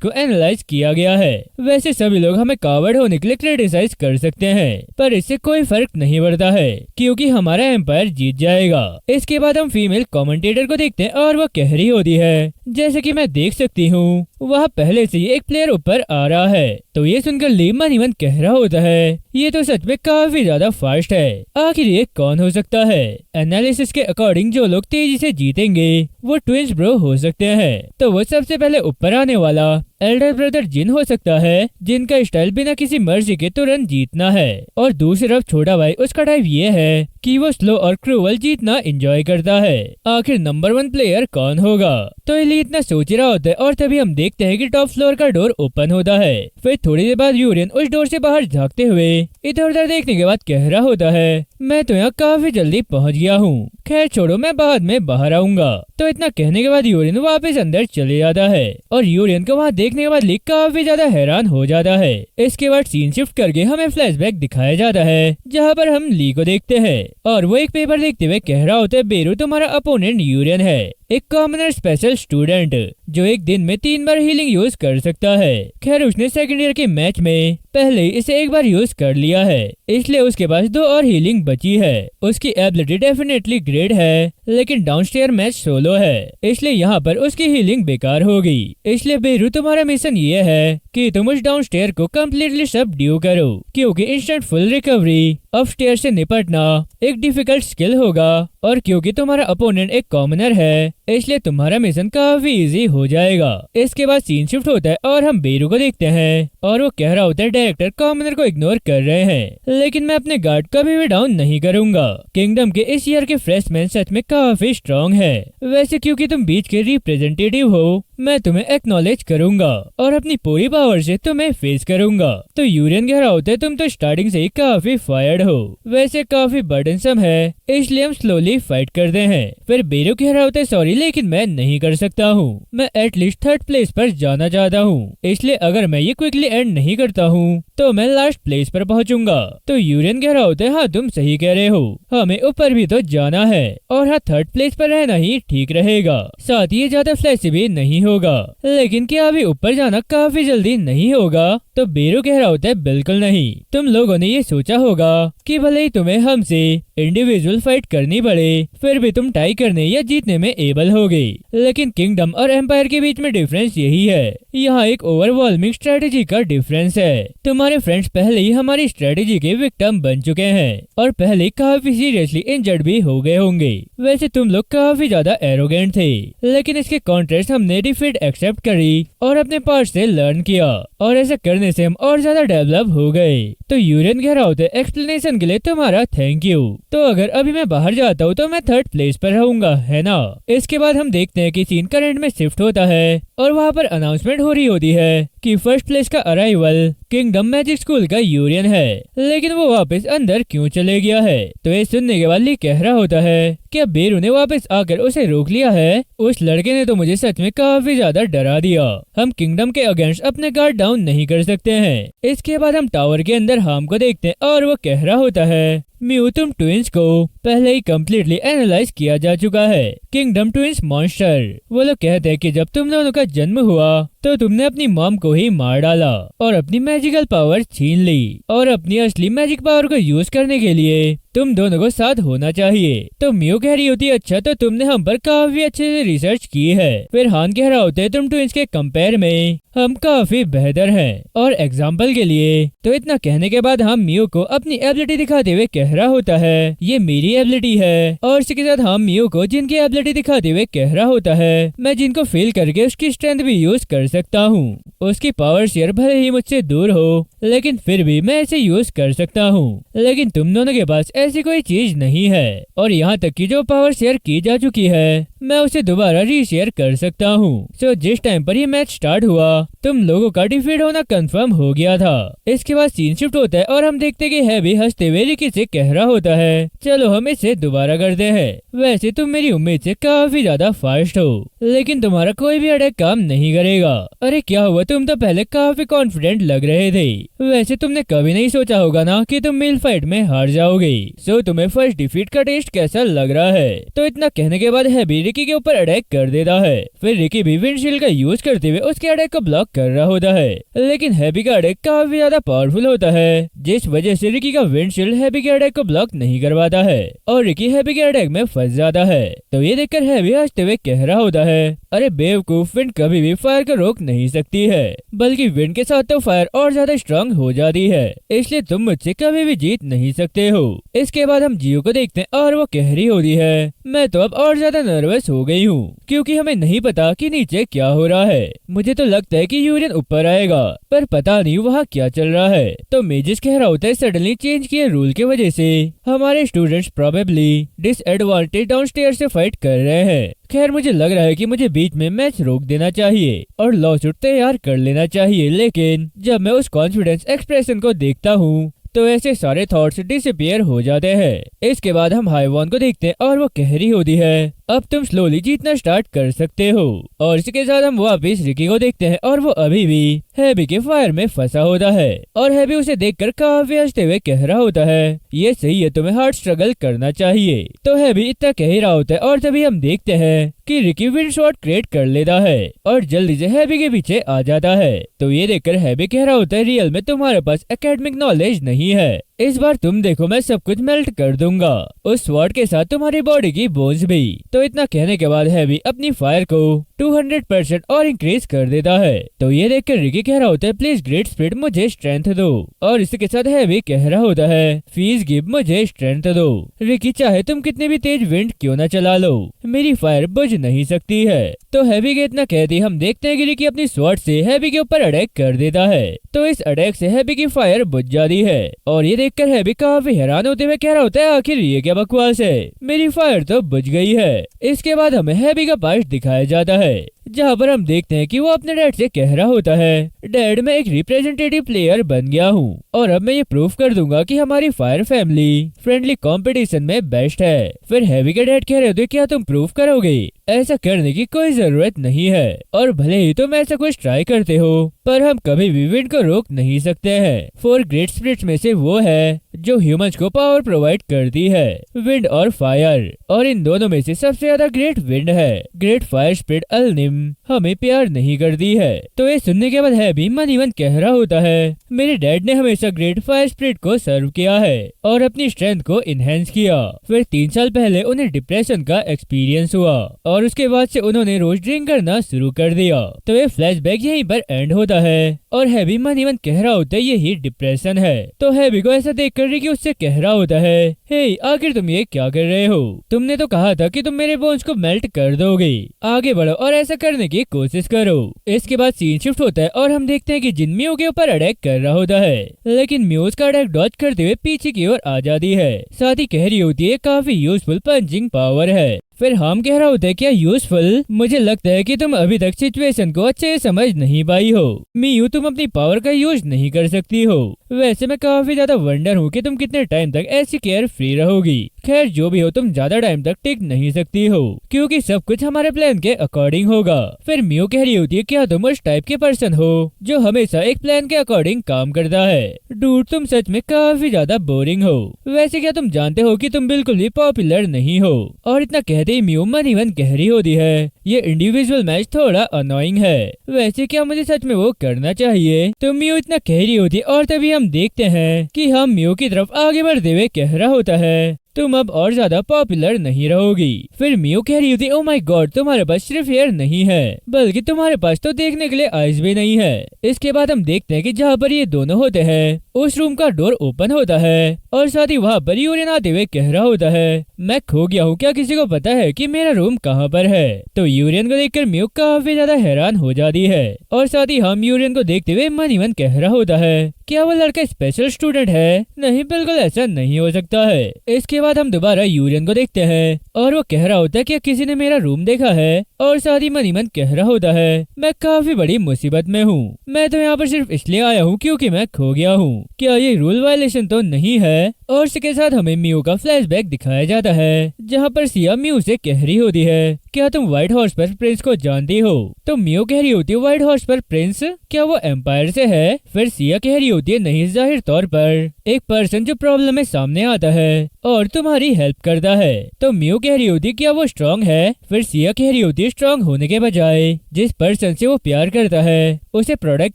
को एनालाइज किया गया है। वैसे सभी लोग हमें कावर्ड होने के लिए क्रिटिसाइज कर सकते हैं पर इससे कोई फर्क नहीं पड़ता है क्योंकि हमारा एम्पायर जीत जाएगा। इसके बाद हम फीमेल कमेंटेटर को देखते हैं और वो कह रही होती है जैसे कि मैं देख सकती हूँ वह पहले से ही एक प्लेयर ऊपर आ रहा है। तो ये सुनकर ली मन ही मन कह रहा होता है ये तो सच में काफी ज्यादा फास्ट है, आखिर ये कौन हो सकता है। एनालिसिस के अकॉर्डिंग जो लोग तेजी से जीतेंगे वो ट्विंस ब्रो हो सकते हैं। तो वो सबसे पहले ऊपर आने वाला एल्डर ब्रदर जिन हो सकता है जिनका स्टाइल बिना किसी मर्जी के तुरंत जीतना है और दूसरी तरफ छोटा भाई उसका टाइप ये है कि वो स्लो और क्रूअल जीतना एंजॉय करता है। आखिर नंबर 1 प्लेयर कौन होगा। तो एली इतना सोच रहा होता है और तभी हम देखते हैं कि टॉप फ्लोर का डोर ओपन होता है। फिर थोड़ी देर बाद यूरियन उस डोर से बाहर झांकते हुए इधर उधर देखने के बाद कह रहा होता है मैं तो यहाँ काफी जल्दी पहुँच गया हूँ, खैर छोड़ो मैं बाद में बाहर आऊंगा। तो इतना कहने के बाद यूरियन वापस अंदर चले जाता है और यूरियन को वहाँ देखने के बाद ली काफी ज्यादा हैरान हो जाता है। इसके बाद सीन शिफ्ट करके हमें फ्लैशबैक दिखाया जाता है जहाँ पर हम ली को देखते हैं और वो एक पेपर देखते हुए कह रहा होता है बेरू तुम्हारा अपोनेंट यूरियन है, एक कॉमनर स्पेशल स्टूडेंट जो एक दिन में 3 बार हीलिंग यूज कर सकता है। खैर उसने सेकंड ईयर के मैच में पहले ही इसे एक बार यूज कर लिया है इसलिए उसके पास 2 और हीलिंग बची है। उसकी एबिलिटी डेफिनेटली ग्रेट है लेकिन डाउनस्टेयर मैच सोलो है इसलिए यहाँ पर उसकी हीलिंग बेकार होगी। इसलिए बेरू तुम्हारा मिशन ये है कि तुम उस डाउनस्टेयर को कम्प्लीटली सबड्यू करो क्योंकि इंस्टेंट फुल रिकवरी अपस्टेयर से निपटना एक डिफिकल्ट स्किल होगा और क्योंकि तुम्हारा अपोनेंट एक कॉमनर है इसलिए तुम्हारा मिशन काफी इजी हो जाएगा। इसके बाद सीन शिफ्ट होता है और हम बेरू को देखते हैं और वो कह रहा होता है डायरेक्टर कॉमनर को इग्नोर कर रहे हैं लेकिन मैं अपने गार्ड कभी भी डाउन नहीं करूंगा। किंगडम के इस ईयर के फ्रेशमैन सच में काफी स्ट्रॉन्ग है। वैसे क्योंकि तुम बीच के रिप्रेजेंटेटिव हो मैं तुम्हें एक्नॉलेज करूंगा और अपनी पूरी पावर से तुम्हें फेस करूंगा। तो यूरियन कह रहा होता है तुम तो स्टार्टिंग से ही काफी फायर्ड हो, वैसे काफी बर्डनसम है इसलिए हम स्लोली फाइट करते हैं। फिर बेरू कह रहा होता है सॉरी लेकिन मैं नहीं कर सकता हूँ, मैं एटलीस्ट 3rd प्लेस पर जाना चाहता हूँ इसलिए अगर मैं ये क्विकली एंड नहीं करता हूँ तो मैं लास्ट प्लेस पर पहुँचूंगा। तो यूरियन कह रहा होता है हाँ तुम सही कह रहे हो, हमें ऊपर भी तो जाना है और हाँ 3rd प्लेस पर रहना ही ठीक रहेगा, साथ ही ज्यादा फ्लैश भी नहीं होगा। लेकिन क्या अभी ऊपर जाना काफी जल्दी नहीं होगा। तो बेरू कह रहा होता है बिल्कुल नहीं, तुम लोगों ने ये सोचा होगा कि भले ही तुम्हें हमसे इंडिविजुअल फाइट करनी पड़े फिर भी तुम टाई करने या जीतने में एबल होगे। लेकिन किंगडम और एम्पायर के बीच में डिफरेंस यही है, यहाँ एक ओवरवेलमिंग स्ट्रेटेजी का डिफरेंस है। तुम्हारे फ्रेंड्स पहले ही हमारी स्ट्रेटेजी के विक्टिम बन चुके हैं और पहले काफी सीरियसली इंजर्ड भी हो गए होंगे। वैसे तुम लोग काफी ज्यादा एरोगेंट थे लेकिन इसके कॉन्ट्रास्ट हमने डिफीट एक्सेप्ट करी और अपने पार्ट से लर्न किया और ऐसा करने से हम और ज्यादा डेवलप हो गए। तो यूरियन कह रहा होता है एक्सप्लेनेशन के लिए तुम्हारा थैंक यू। तो अगर अभी मैं बाहर जाता हूँ तो मैं 3rd प्लेस पर रहूंगा है ना। इसके बाद हम देखते हैं कि सीन करंट में शिफ्ट होता है और वहाँ पर अनाउंसमेंट हो रही होती है कि 1st प्लेस का अराइवल किंगडम मैजिक स्कूल का यूरियन है, लेकिन वो वापस अंदर क्यों चले गया है। तो ये सुनने के बाद ली कह रहा होता है क्या बेरू ने वापस आकर उसे रोक लिया है। उस लड़के ने तो मुझे सच में काफी ज्यादा डरा दिया। हम किंगडम के अगेंस्ट अपने गार्ड डाउन नहीं कर सकते हैं। इसके बाद हम टावर के अंदर हाम को देखते हैं और वो कह रहा होता है म्यू तुम ट्विंस को पहले ही कम्प्लीटली एनालाइज किया जा चुका है। Kingdom twins monster. वो लोग कहते हैं कि जब तुम दोनों का जन्म हुआ तो तुमने अपनी मॉम को ही मार डाला और अपनी मैजिकल पावर छीन ली और अपनी असली मैजिक पावर को यूज करने के लिए तुम दोनों को साथ होना चाहिए। तो म्यू कह रही होती है अच्छा तो तुमने हम पर काफी अच्छे से रिसर्च की है। फिर हान कह रहा होता है तुम ट्विंस के कंपेयर में हम काफी बेहतर हैं। और एग्जाम्पल के लिए तो इतना कहने के बाद हम म्यू को अपनी एबिलिटी दिखाते हुए कह रहा होता है ये मेरी एबिलिटी है। और इसी के साथ हम म्यू को जिनकी एबिलिटी दिखाते हुए कह रहा होता है मैं जिनको फील करके उसकी स्ट्रेंथ भी यूज कर सकता हूँ। उसकी पावर शेयर भले ही मुझसे दूर हो लेकिन फिर भी मैं इसे यूज कर सकता हूँ। लेकिन तुम दोनों के पास ऐसी कोई चीज नहीं है और यहाँ तक कि जो पावर शेयर की जा चुकी है मैं उसे दोबारा रीशेयर कर सकता हूँ। सो जिस टाइम पर ये मैच स्टार्ट हुआ तुम लोगों का डिफीट होना कंफर्म हो गया था। इसके बाद सीन शिफ्ट होता है और हम देखते कि हैवी हंसते हुए रिकी से कह रहा होता है चलो हम इसे दोबारा करते हैं। वैसे तुम मेरी उम्मीद से काफी ज्यादा फास्ट हो लेकिन तुम्हारा कोई भी अटैक काम नहीं करेगा। अरे क्या हुआ तुम तो पहले काफी कॉन्फिडेंट लग रहे थे। वैसे तुमने कभी नहीं सोचा होगा ना कि तुम मिल फाइट में हार जाओगे। सो तुम्हें फर्स्ट डिफीट का टेस्ट कैसा लग रहा है। तो इतना कहने के बाद हैवी रिकी के ऊपर अटैक कर देता है। फिर रिकी भी विंडशील्ड का यूज करते हुए उसके अटैक को ब्लॉक कर रहा होता है लेकिन हैवी का अटैक काफी ज्यादा पावरफुल होता है जिस वजह से रिकी का विंडशील्ड हैवी के अटैक को ब्लॉक नहीं करवाता है और रिकी हैवी के अटैक में फंस जाता है। तो ये देखकर हैवी हंसते हुए कह रहा होता है अरे बेवकूफ विंड कभी भी फायर को रोक नहीं सकती है बल्कि विंड के साथ तो फायर और ज्यादा स्ट्रांग हो जाती है इसलिए तुम मुझसे कभी भी जीत नहीं सकते हो। इसके बाद हम जियो को देखते हैं और वो कह रही होती है मैं तो अब और ज्यादा नर्वस हो गई हूँ क्योंकि हमें नहीं पता कि नीचे क्या हो रहा है। मुझे तो लगता है कि यूरियन ऊपर आएगा पर पता नहीं वहाँ क्या चल रहा है। तो मेजिस कह रहा होता है सडनली चेंज किए रूल की वजह से हमारे स्टूडेंट्स प्रोबेबली डिसएडवांटेज डाउनस्टेयर से फाइट कर रहे हैं। खैर मुझे लग रहा है कि मुझे बीच में मैच रोक देना चाहिए और लॉसूट तैयार कर लेना चाहिए लेकिन जब मैं उस कॉन्फिडेंस एक्सप्रेशन को देखता हूँ तो ऐसे सारे थॉट्स डिसअपीयर हो जाते हैं। इसके बाद हम हाईवॉन को देखते हैं और वो कह रही होती है अब तुम स्लोली जीतना स्टार्ट कर सकते हो। और इसके साथ हम वापस रिकी को देखते हैं और वो अभी भी हैवी के फायर में फंसा होता है और हैवी उसे देखकर काफी हंसते हुए कह रहा होता है ये सही है तुम्हें हार्ड स्ट्रगल करना चाहिए। तो हैवी इतना कह ही रहा होता है और तभी हम देखते हैं कि रिकी विंड शॉट क्रिएट कर लेता है और जल्दी से हैवी के पीछे आ जाता है। तो ये देखकर हैवी कह रहा होता है रियल में तुम्हारे पास एकेडमिक नॉलेज नहीं है, इस बार तुम देखो मैं सब कुछ मेल्ट कर दूंगा उस स्वॉर्ड के साथ तुम्हारी बॉडी की बोन्स भी। तो इतना कहने के बाद हैवी अपनी फायर को 200% और इंक्रीज कर देता है। तो ये देखकर रिकी कह रहा होता है प्लीज ग्रेट स्पिरिट मुझे स्ट्रेंथ दो और इसके साथ हैवी कह रहा होता है प्लीज गिव मुझे स्ट्रेंथ दो। रिकी चाहे तुम कितनी भी तेज विंड क्यों न चला लो मेरी फायर बुझ नहीं सकती है। तो हैवी के इतना कहते हम देखते हैं कि रिकी अपनी स्वॉर्ड से हैवी के ऊपर अटैक कर देता है। तो इस अटैक से हैवी की फायर बुझ जाती है और ये देखकर हैवी काफी हैरान होते हुए कह रहा होता है आखिर ये क्या बकवास है, मेरी फायर तो बुझ गई है। इसके बाद हमें हैवी का पास्ट दिखाया जाता है जहाँ पर हम देखते हैं कि वो अपने डैड से कह रहा होता है डैड मैं एक रिप्रेजेंटेटिव प्लेयर बन गया हूँ और अब मैं ये प्रूफ कर दूंगा कि हमारी फायर फैमिली फ्रेंडली कंपटीशन में बेस्ट है। फिर हैवी के डैड कह रहे थे क्या तुम प्रूफ करोगे, ऐसा करने की कोई जरूरत नहीं है और भले ही तुम ऐसा कुछ ट्राई करते हो पर हम कभी भी विंड को रोक नहीं सकते हैं। 4 ग्रेट स्पिरिट्स में से वो है जो ह्यूमंस को पावर प्रोवाइड करती है, विंड और फायर, और इन दोनों में से सबसे ज्यादा ग्रेट विंड है। ग्रेट फायर स्पिरिट अलनिम हमें प्यार नहीं करती है। तो ये सुनने के बाद हैवी मन ही मन कह रहा होता है मेरे डैड ने हमेशा ग्रेट फायर स्पिरिट को सर्व किया है और अपनी स्ट्रेंथ को इनहेंस किया। फिर 3 साल पहले उन्हें डिप्रेशन का एक्सपीरियंस हुआ और उसके बाद से उन्होंने रोज ड्रिंक करना शुरू कर दिया। तो ये फ्लैशबैक यहीं पर एंड होता है और हैवी मन ही मन कह रहा होता है यही डिप्रेशन है। तो हैवी को ऐसा देख कर रिकी उससे कह रहा होता है हे आखिर तुम ये क्या कर रहे हो, तुमने तो कहा था कि तुम मेरे बोन्स को मेल्ट कर दोगे, आगे बढ़ो और ऐसा करने की कोशिश करो। इसके बाद सीन शिफ्ट होता है और हम देखते हैं कि जिन म्यू के ऊपर अटैक कर रहा होता है लेकिन म्यूज का अटैक डॉज करते हुए पीछे की ओर आ जाती है। साथ ही कह रही होती है काफी यूजफुल पंचिंग पावर है। फिर हम कह रहा होता है क्या यूजफुल, मुझे लगता है कि तुम अभी तक सिचुएशन को अच्छे से समझ नहीं पाई हो। मियू तुम अपनी पावर का यूज नहीं कर सकती हो। वैसे मैं काफी ज्यादा वंडर हूँ कि तुम कितने टाइम तक ऐसी केयर फ्री रहोगी। खैर जो भी हो, तुम ज्यादा टाइम तक टिक नहीं सकती हो क्योंकि सब कुछ हमारे प्लान के अकॉर्डिंग होगा। फिर मियू कह रही होती है क्या तुम उस टाइप के पर्सन हो जो हमेशा एक प्लान के अकॉर्डिंग काम करता है। डूड तुम सच में काफी ज्यादा बोरिंग हो। वैसे क्या तुम जानते हो कि तुम बिल्कुल भी पॉपुलर नहीं हो। और इतना कहते ही मियू मन ही मन कह रही होती है ये इंडिविजुअल मैच थोड़ा अनोइंग है। वैसे क्या मुझे सच में वो करना चाहिए। तो मियू इतना कह रही होती है और तभी हम देखते हैं कि हम मियू की तरफ आगे बढ़ते हुए कह रहा होता है तुम अब और ज्यादा पॉपुलर नहीं रहोगी। फिर मियू कह रही होती ओ माय गॉड, तुम्हारे पास सिर्फ हेयर नहीं है बल्कि तुम्हारे पास तो देखने के लिए आईज भी नहीं है। इसके बाद हम देखते हैं कि जहाँ पर ये दोनों होते हैं उस रूम का डोर ओपन होता है और साथ ही वहाँ पर यूरिन आते हुए कह रहा होता है मैं खो गया हूँ, क्या किसी को पता है कि मेरा रूम कहाँ पर है। तो यूरिन को देखकर मियू काफी ज्यादा हैरान हो जाती है और साथ ही हम यूरिन को देखते हुए मन ही मन कह रहा होता है क्या वो लड़का स्पेशल स्टूडेंट है। नहीं, बिल्कुल ऐसा नहीं हो सकता है। इसके बाद हम दोबारा यूरिन को देखते हैं और वो कह रहा होता है कि किसी ने मेरा रूम देखा है और साथ ही मन ही मन कह रहा होता है मैं काफी बड़ी मुसीबत में हूँ। मैं तो यहाँ पर सिर्फ इसलिए आया हूँ क्योंकि मैं खो गया हूँ। क्या ये रूल वायलेशन तो नहीं है। और इसके साथ हमें मियू का फ्लैशबैक दिखाया जाता है जहाँ पर सिया मियू से कह रही होती है क्या तुम व्हाइट हॉर्स पर प्रिंस को जानती हो। तो मियू कह रही होती है व्हाइट हॉर्स पर प्रिंस, क्या वो एम्पायर से है। फिर सिया कह रही होती है नहीं, जाहिर तौर पर एक पर्सन जो प्रॉब्लम में सामने आता है और तुम्हारी हेल्प करता है। तो मियू कह रही होती है क्या वो स्ट्रांग है। फिर सिया कह रही होती है स्ट्रांग होने के बजाय जिस पर्सन से वो प्यार करता है उसे प्रोटेक्ट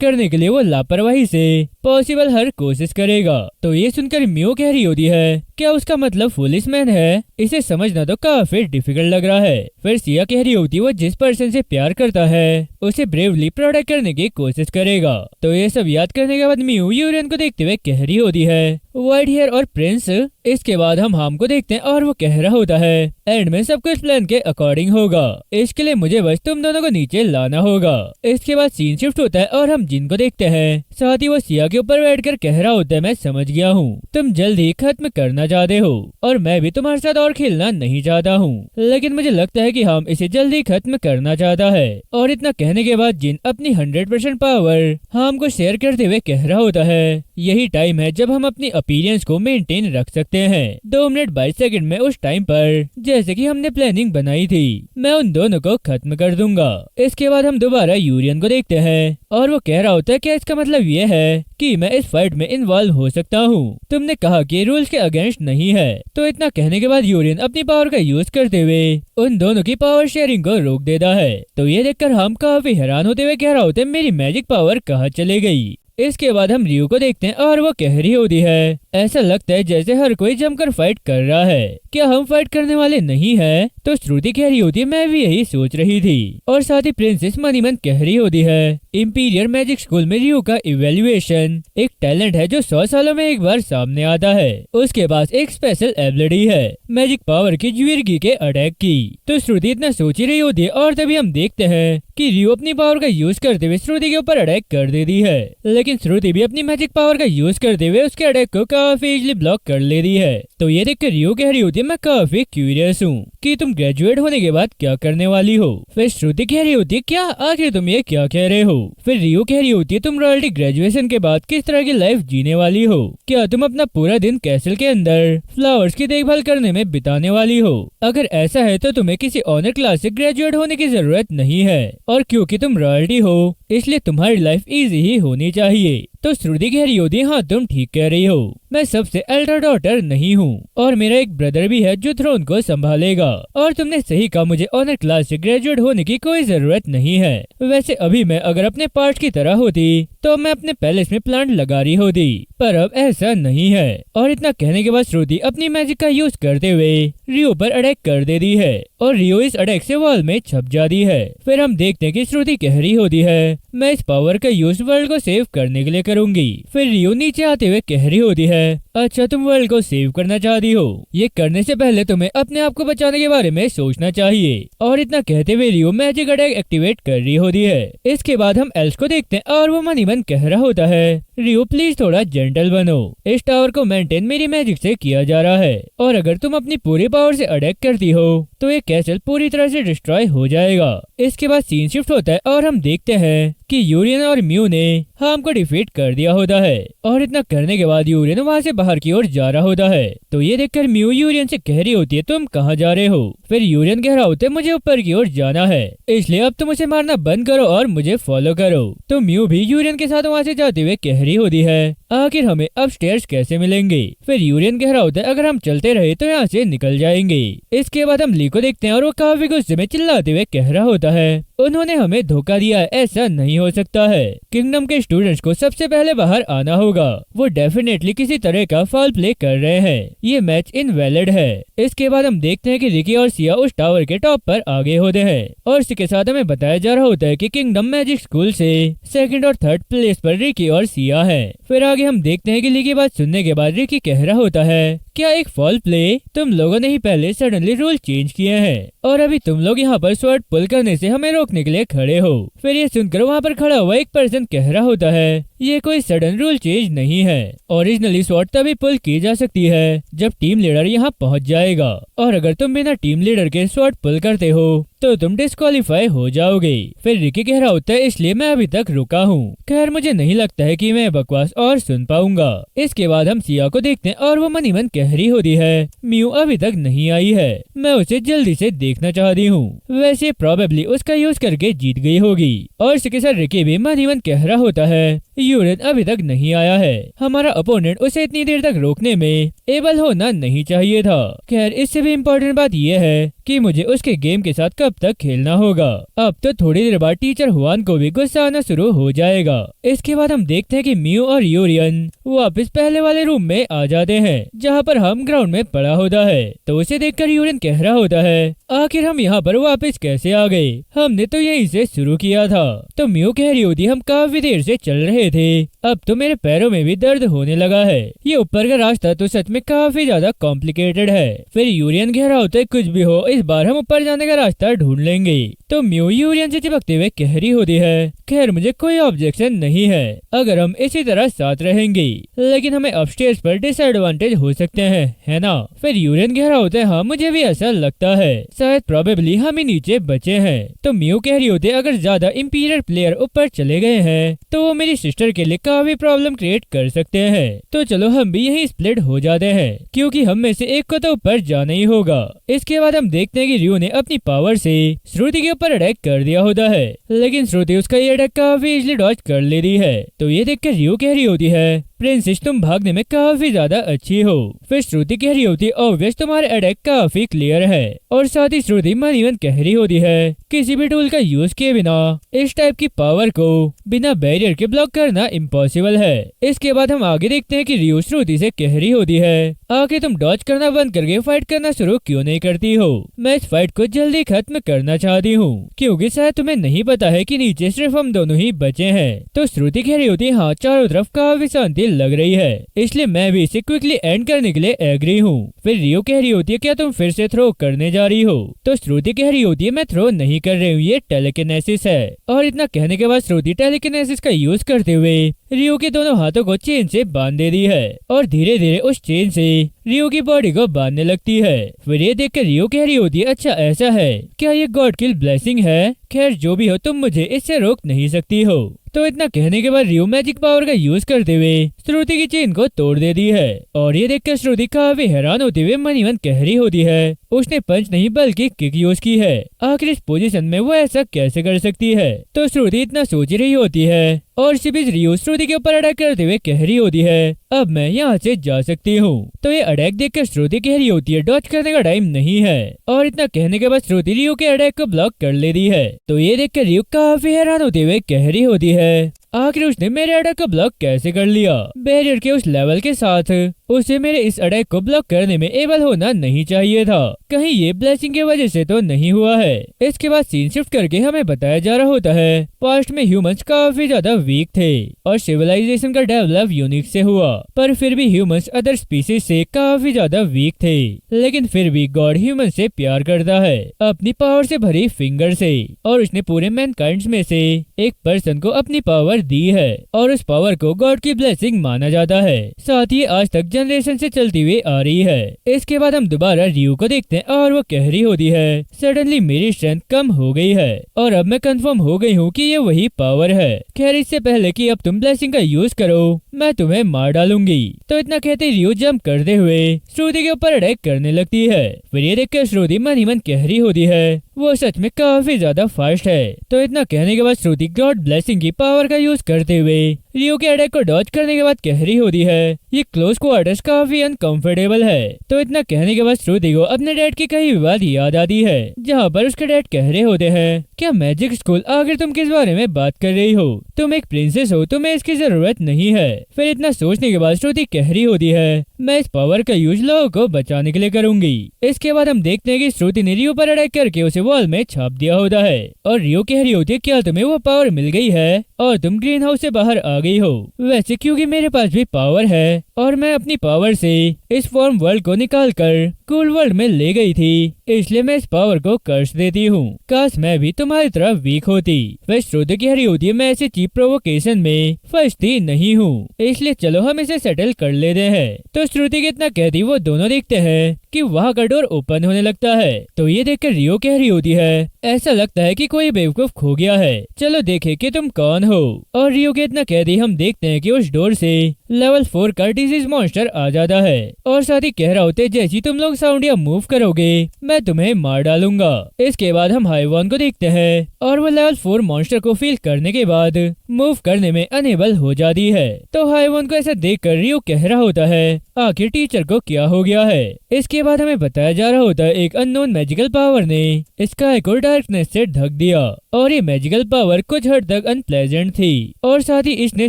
करने के लिए वो लापरवाही से पॉसिबल हर कोशिश करेगा। तो ये सुनकर मियू कह रही होती है क्या उसका मतलब फुलिश मैन है। इसे समझना तो काफी डिफिकल्ट लग रहा है। फिर सिया कह रही होती है वो जिस पर्सन से प्यार करता है उसे ब्रेवली प्रोटेक्ट करने की कोशिश करेगा। तो ये सब याद करने के बाद मियू यूरियन को देखते हुए कह रही होती है व्हाइट हेयर और प्रिंस। इसके बाद हम को देखते हैं और वो कह रहा होता है एंड में सब कुछ प्लान के अकॉर्डिंग होगा, इसके लिए मुझे बस तुम दोनों को नीचे लाना होगा। इसके बाद सीन शिफ्ट होता है और हम जिन को देखते हैं साथ ही वो सिया के ऊपर बैठकर कह रहा होता है मैं समझ गया हूँ, तुम जल्द ही खत्म करना चाहते हो और मैं भी तुम्हारे साथ और खेलना नहीं चाहता हूँ, लेकिन मुझे लगता है कि हम इसे जल्दी खत्म करना चाहता है। और इतना कहने के बाद जिन अपनी 100% पावर हमको शेयर करते हुए कह रहा होता है यही टाइम है जब हम अपनी अपीयरेंस को मेंटेन रख सकते हैं। 2 मिनट 22 सेकंड में उस टाइम पर जैसे कि हमने प्लानिंग बनाई थी मैं उन दोनों को खत्म कर दूंगा। इसके बाद हम दोबारा यूरियन को देखते हैं और वो कह रहा होता है क्या इसका मतलब ये है कि मैं इस फाइट में इन्वॉल्व हो सकता हूँ। तुमने कहा कि रूल्स के अगेंस्ट नहीं है। तो इतना कहने के बाद यूरियन अपनी पावर का यूज करते हुए उन दोनों की पावर शेयरिंग को रोक देता है। तो ये देखकर हम काफी हैरान होते हुए कह रहा होते हैं मेरी मैजिक पावर कहाँ चली गई। इसके बाद हम रियो को देखते हैं और वो कह रही होती है ऐसा लगता है जैसे हर कोई जमकर फाइट कर रहा है, क्या हम फाइट करने वाले नहीं है। तो श्रुति कह रही होती है मैं भी यही सोच रही थी। और साथ ही प्रिंसेस मनीमन कह रही होती है इंपीरियर मैजिक स्कूल में रियो का इवेल्युएशन एक टैलेंट है जो 100 सालों में एक बार सामने आता है। उसके पास एक स्पेशल एबिलिटी है मैजिक पावर की ज्वेलरी के अटैक की। तो श्रुति इतना सोच ही रही होती है और तभी हम देखते हैं कि रियो अपनी पावर का यूज करते हुए श्रुति के ऊपर अटैक कर देती है, लेकिन श्रुति भी अपनी मैजिक पावर का यूज करते हुए उसके अटैक को काफी इजीली ब्लॉक कर लेती है। तो ये देखकर रियो कह रही होती है मैं काफी क्यूरियस हूँ कि तुम ग्रेजुएट होने के बाद क्या करने वाली हो। फिर श्रुति कह रही होती है क्या आखिर तुम ये क्या कह रहे हो। फिर रियो कह रही होती है तुम रॉयल्टी ग्रेजुएशन के बाद किस तरह की लाइफ जीने वाली हो, क्या तुम अपना पूरा दिन कैसल के अंदर फ्लावर्स की देखभाल करने में बिताने वाली हो। अगर ऐसा है तो तुम्हें किसी ऑनर क्लास से ग्रेजुएट होने की जरूरत नहीं है और क्योंकि तुम रॉयल्टी हो इसलिए तुम्हारी लाइफ इजी ही होनी चाहिए। तो श्रुति कह रही होती है हाँ तुम ठीक कह रही हो, मैं सबसे एल्डर डॉटर नहीं हूँ और मेरा एक ब्रदर भी है जो थ्रोन को संभालेगा और तुमने सही कहा मुझे ऑनर क्लास से ग्रेजुएट होने की कोई जरूरत नहीं है। वैसे अभी मैं अगर अपने पार्ट की तरह होती तो मैं अपने पैलेस में प्लांट लगा रही होती, पर अब ऐसा नहीं है। और इतना कहने के बाद श्रुति अपनी मैजिक का यूज करते हुए रियो पर अटैक कर देती है और रियो इस अटैक से वॉल में छप जाती है। फिर हम देखते हैं कि श्रुति कह रही होती है मैं इस पावर का यूज वर्ल्ड को सेव करने के लिए करूंगी। फिर रियो नीचे आते हुए कह रही होती है अच्छा, तुम वर्ल्ड को सेव करना चाहती हो। ये करने से पहले तुम्हें अपने आप को बचाने के बारे में सोचना चाहिए। और इतना कहते हुए रियो मैजिक अटैक एक्टिवेट कर रही होती है। इसके बाद हम एल्स को देखते हैं और वो मन ही मन कह रहा होता है, रियो प्लीज थोड़ा जेंटल बनो, इस टावर को मेंटेन मेरी मैजिक से किया जा रहा है और अगर तुम अपनी पूरी पावर से अटैक करती हो तो ये कैसल पूरी तरह से डिस्ट्रॉय हो जाएगा। इसके बाद सीन शिफ्ट होता है और हम देखते हैं कि यूरियन और म्यू ने हार्म को डिफीट कर दिया होता है और इतना करने के बाद यूरियन वहाँ से बाहर की ओर जा रहा होता है। तो ये देखकर म्यू यूरियन से कह रही होती है, तुम कहाँ जा रहे हो। फिर यूरियन कह रहा होता है, मुझे ऊपर की ओर जाना है, इसलिए अब तुम उसे मारना बंद करो और मुझे फॉलो करो। तो म्यू भी यूरियन के साथ वहाँ से जाते हुए कह रही होती है, आखिर हमें अपस्टेयर्स कैसे मिलेंगे। फिर यूरियन कह रहा होता है, अगर हम चलते रहे तो यहाँ से निकल जाएंगे। इसके बाद हम ली को देखते हैं और वो काफी गुस्से में चिल्लाते हुए कह रहा होता है, उन्होंने हमें धोखा दिया, ऐसा नहीं हो सकता है। किंगडम के स्टूडेंट्स को सबसे पहले बाहर आना होगा, वो डेफिनेटली किसी तरह का फाउल प्ले कर रहे हैं, ये मैच इनवैलिड है। इसके बाद हम देखते हैं कि रिकी और सिया उस टावर के टॉप पर आगे होते हैं और इसके साथ हमें बताया जा रहा होता है कि किंगडम मैजिक स्कूल से सेकंड और थर्ड प्लेस पर रिकी और सिया है। फिर आगे हम देखते हैं कि ली की बात सुनने के बाद रिकी कह रहा होता है, क्या एक फॉल प्ले, तुम लोगों ने ही पहले सडनली रूल चेंज किए हैं और अभी तुम लोग यहाँ पर स्वॉर्ड पुल करने से हमें रोकने के लिए खड़े हो। फिर ये सुनकर वहाँ पर खड़ा हुआ एक पर्सन कह रहा होता है, ये कोई सडन रूल चेंज नहीं है, ओरिजिनली स्वॉर्ड तभी पुल की जा सकती है जब टीम लीडर यहाँ पहुँच जाएगा और अगर तुम बिना टीम लीडर के स्वॉर्ड पुल करते हो तो तुम डिस्क्वालीफाई हो जाओगे। फिर रिकी कह रहा होता है, इसलिए मैं अभी तक रुका हूँ, खैर मुझे नहीं लगता है कि मैं बकवास और सुन पाऊंगा। इसके बाद हम सिया को देखते हैं और वो मन ही मन कह रही होती है, म्यू अभी तक नहीं आई है, मैं उसे जल्दी से देखना चाहती हूँ, वैसे प्रोबेबली उसका यूज करके जीत गई होगी। और इसके साथ रिकी भी मन ही मन कह रहा होता है, यूरियन अभी तक नहीं आया है, हमारा अपोनेंट उसे इतनी देर तक रोकने में एबल होना नहीं चाहिए था। खैर इससे भी इम्पोर्टेंट बात यह है कि मुझे उसके गेम के साथ कब तक खेलना होगा। अब तो थोड़ी देर बाद टीचर हुआन को भी गुस्सा आना शुरू हो जाएगा। इसके बाद हम देखते हैं कि म्यू और यूरियन वापस पहले वाले रूम में आ जाते हैं जहाँ पर हम ग्राउंड में पड़ा होता है। तो उसे देखकर यूरियन कह रहा होता है, आखिर हम यहाँ पर वापस कैसे आ गए, हमने तो यहीं से शुरू किया था। तो म्यू कह रही होती, हम काफी देर से चल रहे थे, अब तो मेरे पैरों में भी दर्द होने लगा है, ये ऊपर का रास्ता तो सच में काफी ज्यादा कॉम्प्लिकेटेड है। फिर यूरियन कह रहा होता है, कुछ भी हो इस बार हम ऊपर जाने का रास्ता ढूंढ लेंगे। तो म्यू यूरियन से चिपकते हुए कह रही होती है, खैर मुझे कोई ऑब्जेक्शन नहीं है अगर हम इसी तरह साथ रहेंगे, लेकिन हमें अपस्टेयर्स पर डिसएडवांटेज हो सकते हैं, है ना। फिर यूरियन कह रहा होता है, हाँ मुझे भी ऐसा लगता है, शायद प्रोबेबली हम ही नीचे बचे हैं। तो म्यू कह रही होती है, अगर ज्यादा इंपीरियर प्लेयर ऊपर चले गए हैं तो वो मेरी सिस्टर के लिए काफी प्रॉब्लम क्रिएट कर सकते हैं, तो चलो हम भी यही स्प्लिट हो जाते हैं क्योंकि हम में से एक को तो ऊपर जाना ही होगा। इसके बाद हम देखते हैं कि रियो ने अपनी पावर से श्रुति के ऊपर अटैक कर दिया होता है, लेकिन श्रुति उसका ये अटैक काफी इजीली डॉज कर लेती है। तो ये देखकर रियो कह रही होती है, प्रिंसेस तुम भागने में काफी ज्यादा अच्छी हो। फिर श्रुति कह रही होती है, ऑब्वियस तुम्हारे अटैक काफी क्लियर है। और साथ ही श्रुति मन ही मन कह रही होती है, किसी भी टूल का यूज किए बिना इस टाइप की पावर को बिना बैरियर के ब्लॉक करना इम्पॉसिबल है। इसके बाद हम आगे देखते हैं कि रियो श्रुति से कह रही होती है, आखिर तुम डॉज करना बंद करके फाइट करना शुरू क्यों नहीं करती हो, मैं इस फाइट को जल्दी खत्म करना चाहती हूँ क्योंकि शायद तुम्हें नहीं पता है कि नीचे सिर्फ हम दोनों ही बचे हैं। तो श्रुति कह रही होती है, हाँ चारों तरफ काफी शांति लग रही है, इसलिए मैं भी इसे क्विकली एंड करने के लिए एग्री हूँ। फिर रियो कह रही होती है, क्या तुम फिर से थ्रो करने जा रही हो। तो श्रुति कह रही होती है, मैं थ्रो नहीं कर रही हूँ, ये टेलीकिनेसिस है। और इतना कहने के बाद श्रुति टेलीकिनेसिस का यूज करते हुए रियो के दोनों हाथों को चेन से बांध देती है और धीरे धीरे उस चेन से रियो की बॉडी को बांधने लगती है। फिर ये देखकर रियो कह रही होती है, अच्छा ऐसा है क्या, ये गॉड किल ब्लेसिंग है, खैर जो भी हो तुम मुझे इससे रोक नहीं सकती हो। तो इतना कहने के बाद रियो मैजिक पावर का यूज करते हुए श्रुति की चेन को तोड़ देती है। और ये देखकर श्रुति काफी हैरान होते हुए मन ही मन कह रही होती है, उसने पंच नहीं बल्कि किक यूज की है, आखिर इस पोजीशन में वो ऐसा कैसे कर सकती है। तो श्रुति इतना सोच रही होती है और इसी बीच रियो श्रुति के ऊपर अटैक करते हुए कह रही होती है, अब मैं यहाँ से जा सकती हूँ। तो ये अटैक देखकर श्रुति कह रही होती है, डॉज करने का टाइम नहीं है। और इतना कहने के बाद श्रुति रियो के अटैक को ब्लॉक कर लेती है। तो ये देखकर रियो काफी हैरान होते हुए कह रही होती है, आखिर उसने मेरे अटैक को ब्लॉक कैसे कर लिया, बैरियर के उस लेवल के साथ उसे मेरे इस अटैक को ब्लॉक करने में एबल होना नहीं चाहिए था। कहीं ये ब्लेसिंग की वजह से तो नहीं हुआ है। इसके बाद सीन शिफ्ट करके हमें बताया जा रहा होता है पास्ट में ह्यूमंस काफी ज्यादा वीक थे और सिविलाइजेशन का डेवलप यूनिक से हुआ, पर फिर भी ह्यूमंस अदर स्पीसीज से काफी ज्यादा वीक थे। लेकिन फिर भी गॉड ह्यूमन से प्यार करता है अपनी पावर से भरी फिंगर से, और उसने पूरे मैनकाइंड में से एक पर्सन को अपनी पावर दी है और उस पावर को गॉड की ब्लेसिंग माना जाता है। साथ ही आज तक जनरेशन से चलती हुई आ रही है। इसके बाद हम दोबारा रियू को देखते हैं और वो कह रही होती है सडनली मेरी स्ट्रेंथ कम हो गई है और अब मैं कंफर्म हो गई हूँ कि ये वही पावर है। खैर इससे पहले कि अब तुम ब्लेसिंग का यूज करो मैं तुम्हें मार डालूंगी। तो इतना कहते रियू जंप करते हुए श्रुति के ऊपर अटैक करने लगती है। फिर ये देखकर श्रुति मन ही मन कह रही होती है वो सच में काफी ज्यादा फास्ट है। तो इतना कहने के बाद श्रुति गॉड ब्लेसिंग की पावर का यूज करते हुए रियू के अटैक को डॉज करने के बाद कह रही होती है ये क्लोज क्वार्टर्स काफी अनकंफर्टेबल है। तो इतना कहने के बाद श्रुति को अपने डैड की कही हुई बात याद आती है जहाँ पर उसके डैड कह रहे होते हैं क्या मैजिक स्कूल, आखिर तुम किस बारे में बात कर रही हो? तुम एक प्रिंसेस हो, तुम्हें इसकी जरूरत नहीं है। फिर इतना सोचने के बाद श्रुति कह रही होती है मैं इस पावर का यूज लोगों को बचाने के लिए करूंगी। इसके बाद हम देखते हैं कि श्रुति ने रियो पर अटैक करके उसे वॉल में छाप दिया होता है और रियो कह रही होती है क्या तुम्हें वो पावर मिल गई है और तुम ग्रीन हाउस से बाहर आ गई हो? वैसे क्योंकि मेरे पास भी पावर है और मैं अपनी पावर से इस फॉर्म वर्ल्ड को निकाल कर कूल वर्ल्ड में ले गई थी, इसलिए मैं इस पावर को कर्स देती हूँ। काश मैं भी तुम्हारी तरह वीक होती। वह श्रुति कह रही होती है मैं ऐसी चीप प्रोवोकेशन में फंसती नहीं हूँ, इसलिए चलो हम इसे सेटल कर लेते हैं। तो श्रुति कितना कहती वो दोनों देखते हैं कि वहाँ का डोर ओपन होने लगता है। तो ये देखकर रियो कह रही होती है ऐसा लगता है कि कोई बेवकूफ खो गया है, चलो देखे कि तुम कौन हो। और रियो के इतना कहती हम देखते हैं कि उस डोर से लेवल 4 का डिजीज मॉन्स्टर आ जाता है और साथ ही कह रहा होते जैसे तुम लोग साउंड या मूव करोगे मैं तुम्हें मार डालूंगा। इसके बाद हम हाईवॉन को देखते हैं और वो लेवल 4 मॉन्स्टर को फील करने के बाद मूव करने में अनेबल हो जाती है। तो हाईवॉन को ऐसा देखकर रियो कह रहा होता है आखिर टीचर को क्या हो गया है। इसके बाद हमें बताया जा रहा होता है एक अननोन मैजिकल पावर ने स्काई को डार्कनेस से ढक दिया और ये मैजिकल पावर कुछ हद तक अनप्लेजेंट थी और साथ ही इसने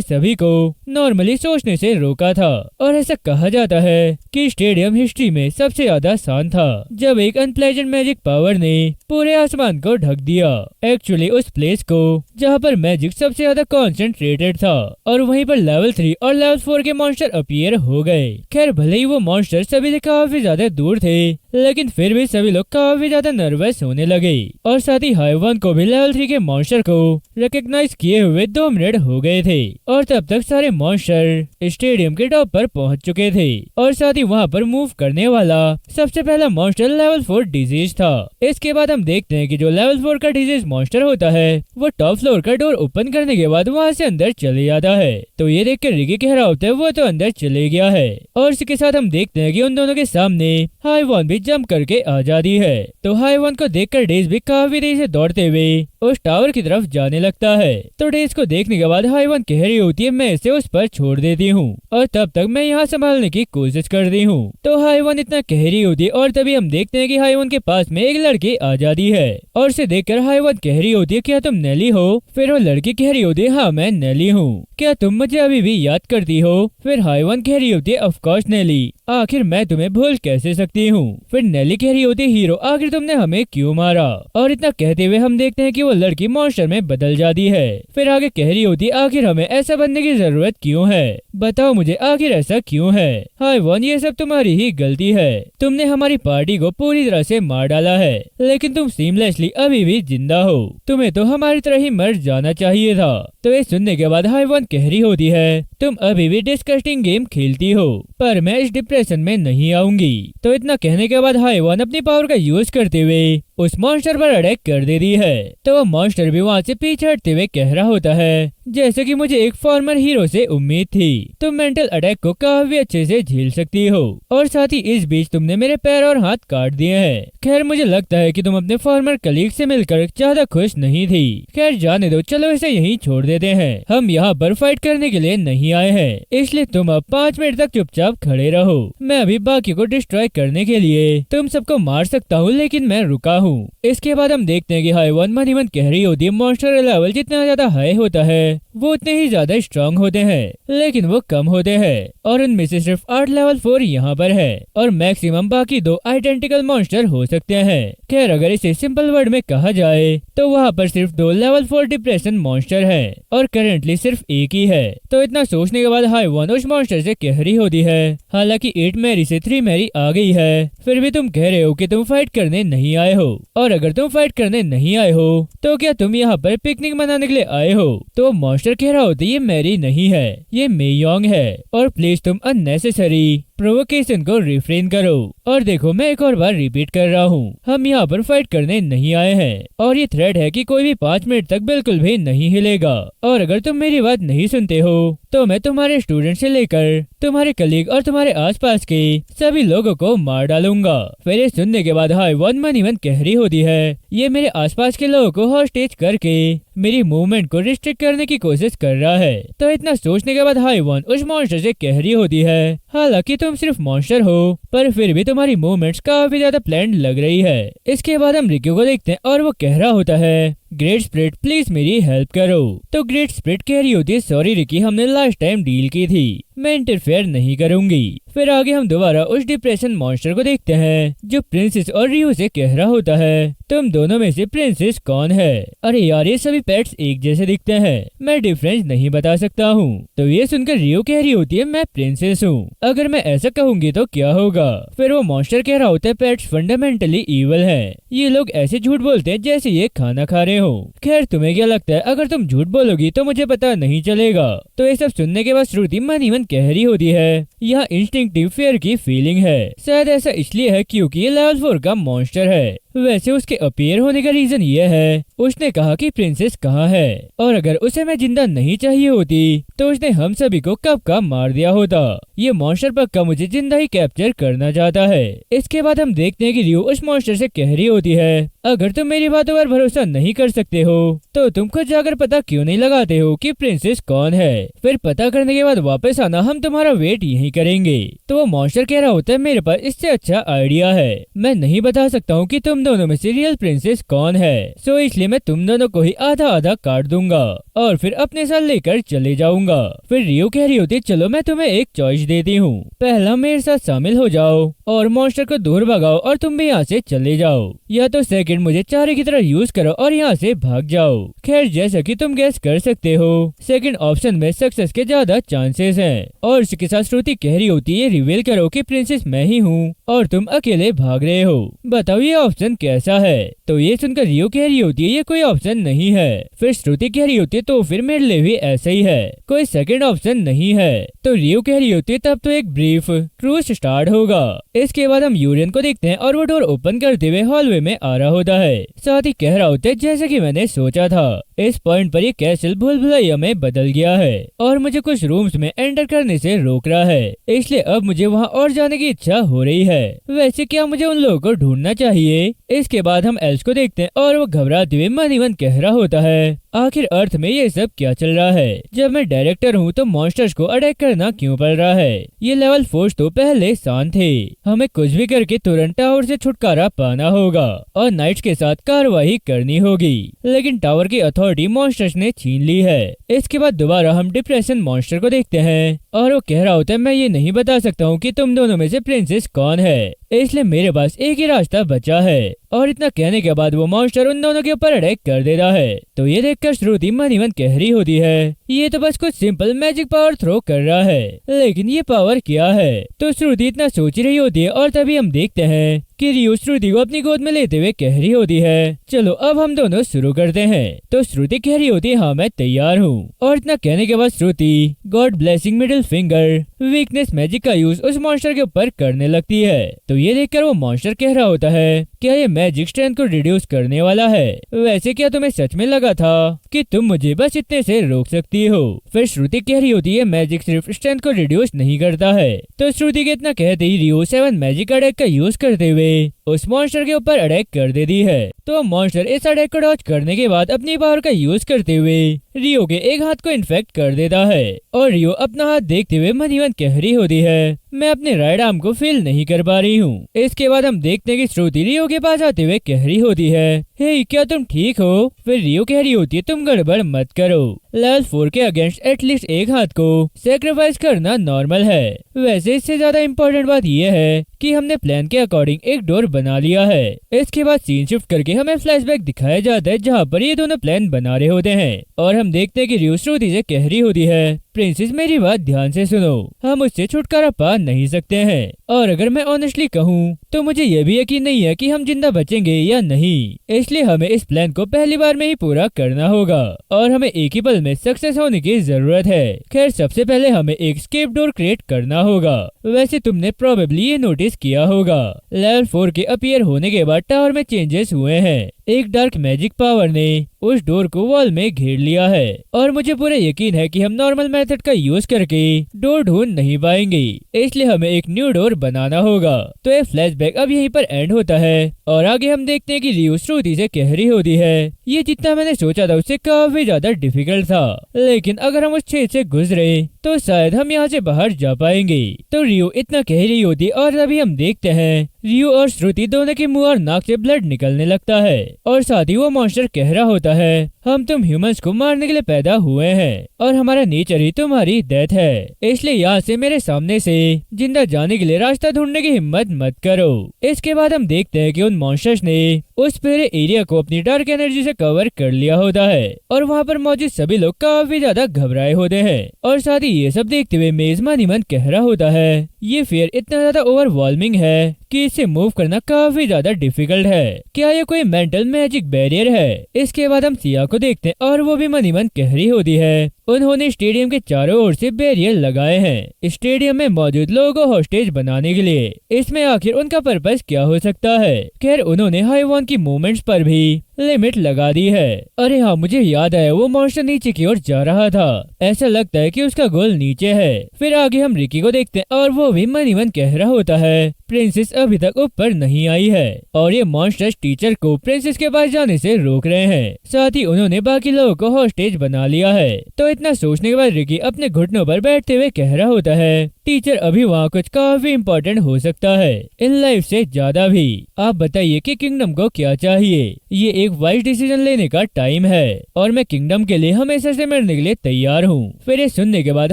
सभी को नॉर्मली सोचने से रोका था। और ऐसा कहा जाता है कि स्टेडियम हिस्ट्री में सबसे ज्यादा आसान था जब एक अनप्लेजेंट मैजिक पावर ने पूरे आसमान को ढक दिया। एक्चुअली उस प्लेस को जहाँ पर मैजिक सबसे ज्यादा कॉन्सेंट्रेटेड था और वहीं पर लेवल 3 और लेवल 4 के मॉन्स्टर अपीयर हो गए। खैर भले ही वो मॉन्स्टर सभी से काफी ज्यादा दूर थे लेकिन फिर भी सभी लोग काफी ज्यादा नर्वस होने लगे और साथ ही हाईवॉन को भी लेवल 3 के मॉन्स्टर को रिकॉग्नाइज किए हुए 2 मिनट हो गए थे और तब तक सारे मॉन्स्टर स्टेडियम के टॉप पर पहुंच चुके थे और साथ ही वहां पर मूव करने वाला सबसे पहला मॉन्स्टर लेवल 4 डिजीज था। इसके बाद हम देखते हैं कि जो लेवल 4 का डिजीज मॉन्स्टर होता है वो टॉप फ्लोर का डोर ओपन करने के बाद वहां से अंदर चले जाता है। तो ये देखकर रिकी कह रहा होता है वो तो अंदर चले गया है और इसके साथ हम देखते हैं कि उन दोनों के सामने हाईवॉन भी जंप करके आ जाती है। तो हाईवॉन को देखकर डेज भी काफी देर से दौड़ते हुए उस टावर की तरफ जाने लगता है। तो डेज को देखने के बाद हाईवॉन कह रही होती है मैं इसे उस पर छोड़ देती हूँ और तब तक मैं यहाँ संभालने की कोशिश करती हूँ। तो हाईवॉन इतना कह रही होती है और तभी हम देखते हैं कि हाईवॉन के पास में एक लड़की आ जाती है और उसे देखकर हाईवॉन कह रही होती है क्या तुम नेली हो? फिर वो लड़की कह रही होती है हाँ मैं नेली हूँ, क्या तुम मुझे अभी भी याद करती हो? फिर हाईवॉन कह रही होती है ऑफ कोर्स नेली, आखिर मैं तुम्हें भूल कैसे सकती हूँ। फिर नेली कह रही होती है हीरो आखिर तुमने हमें क्यों मारा? और इतना कहते हुए हम देखते हैं कि वो लड़की मॉन्स्टर में बदल जाती है। फिर आगे कह रही होती है आखिर हमें ऐसा बनने की जरूरत क्यों है? बताओ मुझे आखिर ऐसा क्यों है? हाईवॉन ये सब तुम्हारी ही गलती है, तुमने हमारी पार्टी को पूरी तरह से मार डाला है लेकिन तुम सीमलेसली अभी भी जिंदा हो, तुम्हें तो हमारी तरह ही मर जाना चाहिए था। तो ये सुनने के बाद हाईवॉन कह रही होती है तुम अभी भी डिस्कस्टिंग गेम खेलती हो पर मैं इस डिप्रेशन में नहीं आऊंगी। तो इतना कहने के बाद हाईवॉन अपनी पावर का यूज करते हुए उस मॉन्स्टर पर अटैक कर देती है। तो वो मॉन्स्टर भी वहाँ से पीछे हटते हुए कह रहा होता है जैसे कि मुझे एक फॉर्मर हीरो से उम्मीद थी, तुम मेंटल अटैक को काफी अच्छे से झेल सकती हो और साथ ही इस बीच तुमने मेरे पैर और हाथ काट दिए हैं। खैर मुझे लगता है कि तुम अपने फॉर्मर कलीग से मिलकर ज्यादा खुश नहीं थी। खैर जाने दो, चलो इसे यहीं छोड़ देते हैं, हम यहाँ पर फाइट करने के लिए नहीं आए हैं, इसलिए तुम अब 5 मिनट तक चुपचाप खड़े रहो। मैं अभी बाकी को डिस्ट्रॉय करने के लिए तुम सबको मार सकता हूँ लेकिन मैं रुका हूँ। इसके बाद हम देखते हैं कि हाईवॉन मन ही मन कह रही होती है मॉन्स्टर लेवल जितना ज्यादा हाई होता है वो उतने ही ज्यादा स्ट्रांग होते हैं, लेकिन वो कम होते हैं और उनमें से सिर्फ 8 लेवल 4 यहाँ पर है और मैक्सिमम बाकी 2 आइडेंटिकल मॉन्स्टर हो सकते हैं। खैर अगर इसे सिंपल वर्ड में कहा जाए तो वहाँ पर सिर्फ 2 लेवल 4 डिप्रेशन मॉन्स्टर है और करेंटली सिर्फ एक ही है। तो इतना सोचने के बाद हाईवन उस मॉन्स्टर से कह रही होती है, हालांकि 8 मैरी से 3 मैरी आ गई है, फिर भी तुम कह रहे हो कि तुम फाइट करने नहीं आए हो, और अगर तुम फाइट करने नहीं आए हो तो क्या तुम यहाँ पर पिकनिक मनाने के लिए आए हो? तो मॉन्स्टर कह रहा होता है, ये मैरी नहीं है, ये मेयोंग है और प्लीज तुम अननेसेसरी प्रोवोकेशन को रिफ्रेन करो। और देखो मैं एक और बार रिपीट कर रहा हूँ, हम यहाँ पर फाइट करने नहीं आए हैं और ये थ्रेट है कि कोई भी 5 मिनट तक बिल्कुल भी नहीं हिलेगा, और अगर तुम मेरी बात नहीं सुनते हो तो मैं तुम्हारे स्टूडेंट से लेकर तुम्हारे कलीग और तुम्हारे आसपास के सभी लोगों को मार डालूंगा। फिर ये सुनने के बाद हाईवन मनीवन कह रही होती है, ये मेरे आसपास के लोगों को हॉस्टेज करके मेरी मूवमेंट को रिस्ट्रिक्ट करने की कोशिश कर रहा है। तो इतना सोचने के बाद हाईवन उस मॉन्स्टर से कह रही होती है, हालांकि तुम सिर्फ मॉन्स्टर हो पर फिर भी तुम्हारी मूवमेंट्स काफी ज्यादा प्लान्ड लग रही है। इसके बाद हम रिक्यू को देखते हैं और वो कह रहा होता है, ग्रेट स्प्रिट प्लीज मेरी हेल्प करो। तो ग्रेट स्प्रिट कह रही होती है, सॉरी रिकी, हमने लास्ट टाइम डील की थी, मैं इंटरफेयर नहीं करूंगी। फिर आगे हम दोबारा उस डिप्रेशन मॉन्स्टर को देखते हैं जो प्रिंसेस और रियो से कह रहा होता है, तुम दोनों में से प्रिंसेस कौन है? अरे यार ये सभी पेट्स एक जैसे दिखते हैं, मैं डिफरेंस नहीं बता सकता हूँ। तो ये सुनकर रियो कह रही होती है, मैं प्रिंसेस हूँ, अगर मैं ऐसा कहूंगी तो क्या होगा? फिर वो मॉन्स्टर कह रहा होता है, पेट्स फंडामेंटली इविल हैं, ये लोग ऐसे झूठ बोलते हैं जैसे ये खाना खा रहे हो। खैर तुम्हें क्या लगता है, अगर तुम झूठ बोलोगी तो मुझे पता नहीं चलेगा? तो ये सब सुनने के बाद श्रुति मनीवन कह रही होती है, यह इंस्टिंक्टिव फियर की फीलिंग है, शायद ऐसा इसलिए है क्योंकि ये लेवल 4 का मॉन्स्टर है। वैसे उसके अपीयर होने का रीजन ये है, उसने कहा कि प्रिंसेस कहाँ है, और अगर उसे मैं जिंदा नहीं चाहिए होती तो उसने हम सभी को कब का मार दिया होता। ये मॉन्स्टर पक्का मुझे जिंदा ही कैप्चर करना चाहता है। इसके बाद हम देखते हैं कि रियो उस मॉन्स्टर से कह रही होती है, अगर तुम मेरी बातों पर भरोसा नहीं कर सकते हो तो तुम खुद जाकर पता क्यों नहीं लगाते हो कि प्रिंसेस कौन है? फिर पता करने के बाद वापस आना, हम तुम्हारा वेट यही करेंगे। तो वो मॉन्स्टर कह रहा होता है, मेरे पास इससे अच्छा आइडिया है, मैं नहीं बता सकता हूँ कि तुम दोनों में से रियल प्रिंसेस कौन है, सो इसलिए मैं तुम दोनों को ही आधा आधा काट दूंगा और फिर अपने साथ लेकर चले जाऊंगा। फिर रियो कह रही होती है, चलो मैं तुम्हें एक चॉइस देती हूँ, पहला मेरे साथ शामिल हो जाओ और मॉन्स्टर को दूर भगाओ और तुम भी यहाँ से चले जाओ, या तो सेकंड मुझे चारे की तरह यूज करो और यहाँ से भाग जाओ। खैर जैसा कि तुम गेस कर सकते हो सेकंड ऑप्शन में सक्सेस के ज्यादा चांसेस हैं। और इसके साथ श्रुति कह रही होती है, रिवील करो कि प्रिंसेस मैं ही हूँ और तुम अकेले भाग रहे हो, बताओ ये ऑप्शन कैसा है? तो ये सुनकर रियो कह रही होती है, ये कोई ऑप्शन नहीं है। फिर श्रुति कह रही होती है, तो फिर मेरे लिए भी ऐसा ही है, कोई सेकंड ऑप्शन नहीं है। तो रियो कह रही होती है, तब तो एक ब्रीफ क्रूज स्टार्ट होगा। इसके बाद हम यूरियन को देखते हैं और वो डोर ओपन करते हुए हॉलवे में आ रहा होता है, साथ ही कह रहा होता है, जैसा कि मैंने सोचा था इस पॉइंट पर ये कैसल भूल भुलैया में बदल गया है और मुझे कुछ रूम्स में एंटर करने से रोक रहा है, इसलिए अब मुझे वहाँ और जाने की इच्छा हो रही है। वैसे क्या मुझे उन लोगों को ढूंढना चाहिए? इसके बाद हम एल्स को देखते हैं और वो घबराते हुए मनीवन कह रहा होता है, आखिर अर्थ में ये सब क्या चल रहा है? जब मैं डायरेक्टर हूँ तो मॉन्स्टर्स को अटैक करना क्यों पड़ रहा है? ये लेवल 4 तो पहले शांत थे, हमें कुछ भी करके तुरंत टावर से छुटकारा पाना होगा और नाइट्स के साथ कार्रवाई करनी होगी, लेकिन टावर की अथॉरिटी मॉन्स्टर्स ने छीन ली है। इसके बाद दोबारा हम डिप्रेशन मॉन्स्टर को देखते हैं और वो कह रहा होता है, मैं ये नहीं बता सकता हूँ कि तुम दोनों में से प्रिंसेस कौन है, इसलिए मेरे पास एक ही रास्ता बचा है। और इतना कहने के बाद वो मॉन्स्टर उन दोनों के ऊपर अटैक कर देता है। तो ये देखकर श्रुति मनीवन कह रही होती है, ये तो बस कुछ सिंपल मैजिक पावर थ्रो कर रहा है, लेकिन ये पावर क्या है? तो श्रुति इतना सोच रही होती है और तभी हम देखते हैं कि रियो श्रुति को अपनी गोद में लेते हुए कह रही होती है, चलो अब हम दोनों शुरू करते हैं। तो श्रुति कह रही होती है, हाँ मैं तैयार हूँ। और इतना कहने के बाद Shruti god blessing middle finger weakness magic का यूज उस मॉन्स्टर के ऊपर करने लगती है। तो ये देखकर वो मॉन्स्टर कह रहा होता है, क्या ये मैजिक स्ट्रेंथ को रिड्यूस करने वाला है? वैसे क्या तुम्हें सच में लगा था कि तुम मुझे बस इतने से रोक सकती हो? फिर श्रुति कह रही होती है, मैजिक सिर्फ स्ट्रेंथ को रिड्यूस नहीं करता है। तो श्रुति के इतना कहते ही रियो 7 मैजिक अटैक का यूज करते हुए उस मॉन्स्टर के ऊपर अटैक कर देती है। तो मॉन्स्टर इस अटैक को डॉज करने के बाद अपनी पावर का यूज करते हुए रियो के एक हाथ को इन्फेक्ट कर देता है और रियो अपना हाथ देखते हुए मनीवन कह रही होती है, मैं अपने राइट आर्म को फील नहीं कर पा रही हूँ। इसके बाद हम देखते हैं कि श्रुति रियो के पास आते हुए कह रही होती है, हे क्या तुम ठीक हो? फिर रियो कह रही होती है तुम गड़बड़ मत करो, लेवल 4 के अगेंस्ट एटलीस्ट एक हाथ को सेक्रीफाइस करना नॉर्मल है। वैसे इससे ज्यादा इम्पोर्टेंट बात यह है कि हमने प्लान के अकॉर्डिंग एक डोर बना लिया है। इसके बाद सीन शिफ्ट करके हमें फ्लैशबैक दिखाया जाता है जहाँ पर ये दोनों प्लान बना रहे होते हैं और हम देखते हैं कि रियो श्रुति से कह रही होती है प्रिंसेस मेरी बात ध्यान से सुनो, हम उससे छुटकारा पा नहीं सकते हैं और अगर मैं ऑनेस्टली कहूँ तो मुझे ये भी यकीन नहीं है कि हम जिंदा बचेंगे या नहीं, इसलिए हमें इस प्लान को पहली बार में ही पूरा करना होगा और हमें एक ही पल में सक्सेस होने की जरूरत है। खैर सबसे पहले हमें एक स्केप डोर क्रिएट करना होगा। वैसे तुमने प्रोबेबली ये नोटिस किया होगा लेवल 4 के अपीयर होने के बाद टावर में चेंजेस हुए हैं। एक डार्क मैजिक पावर ने उस डोर को वॉल में घेर लिया है और मुझे पूरा यकीन है कि हम नॉर्मल मेथड का यूज करके डोर ढूंढ नहीं पाएंगे, इसलिए हमें एक न्यू डोर बनाना होगा। तो ये फ्लैशबैक अब यहीं पर एंड होता है और आगे हम देखते हैं कि रियो श्रुति से कह रही होती है ये जितना मैंने सोचा था उससे काफी ज्यादा डिफिकल्ट था, लेकिन अगर हम उस छेद से गुजरे तो शायद हम यहाँ से बाहर जा पाएंगे। तो रियो इतना कह रही होती और अभी हम देखते हैं रियो और श्रुति दोनों के मुंह और नाक से ब्लड निकलने लगता है और साथ ही वो मॉन्स्टर कह रहा होता है हम तुम ह्यूमंस को मारने के लिए पैदा हुए हैं और हमारा नेचर ही तुम्हारी डेथ है, इसलिए यहाँ से मेरे सामने से जिंदा जाने के लिए रास्ता ढूंढने की हिम्मत मत करो। इसके बाद हम देखते हैं कि उन मॉन्स्टर्स ने उस पूरे एरिया को अपनी डार्क एनर्जी से कवर कर लिया होता है और वहाँ पर मौजूद सभी लोग काफी ज्यादा घबराए होते हैं और साथ ही ये सब देखते हुए मेजमान मन कह रहा होता है ये फियर इतना ज्यादा ओवरवेलमिंग है कि इसे मूव करना काफी ज्यादा डिफिकल्ट है, क्या ये कोई मेंटल मैजिक बैरियर है? इसके बाद हम सिया को देखते हैं और वो भी मनी मन कह रही होती है उन्होंने स्टेडियम के चारों ओर से बैरियर लगाए हैं स्टेडियम में मौजूद लोगों को हॉस्टेज बनाने के लिए। इसमें आखिर उनका पर्पस क्या हो सकता है? खैर उन्होंने हाईवॉन की मूवमेंट्स पर भी लिमिट लगा दी है। अरे हाँ मुझे याद आया वो मॉन्स्टर नीचे की ओर जा रहा था, ऐसा लगता है कि उसका गोल नीचे है। फिर आगे हम रिकी को देखते हैं और वो भी मनी मन कह रहा होता है प्रिंसेस अभी तक ऊपर नहीं आई है और ये मॉन्स्टर्स टीचर को प्रिंसेस के पास जाने से रोक रहे हैं, साथ ही उन्होंने बाकी लोगों को हॉस्टेज बना लिया है। तो इतना सोचने के बाद रिकी अपने घुटनों पर बैठते हुए कह रहा होता है टीचर अभी वहाँ कुछ काफी इम्पोर्टेंट हो सकता है इन लाइफ से ज्यादा भी। आप बताइए कि किंगडम को क्या चाहिए? ये एक वाइज डिसीजन लेने का टाइम है और मैं किंगडम के लिए हमेशा से मरने के लिए तैयार हूँ। फिर ये सुनने के बाद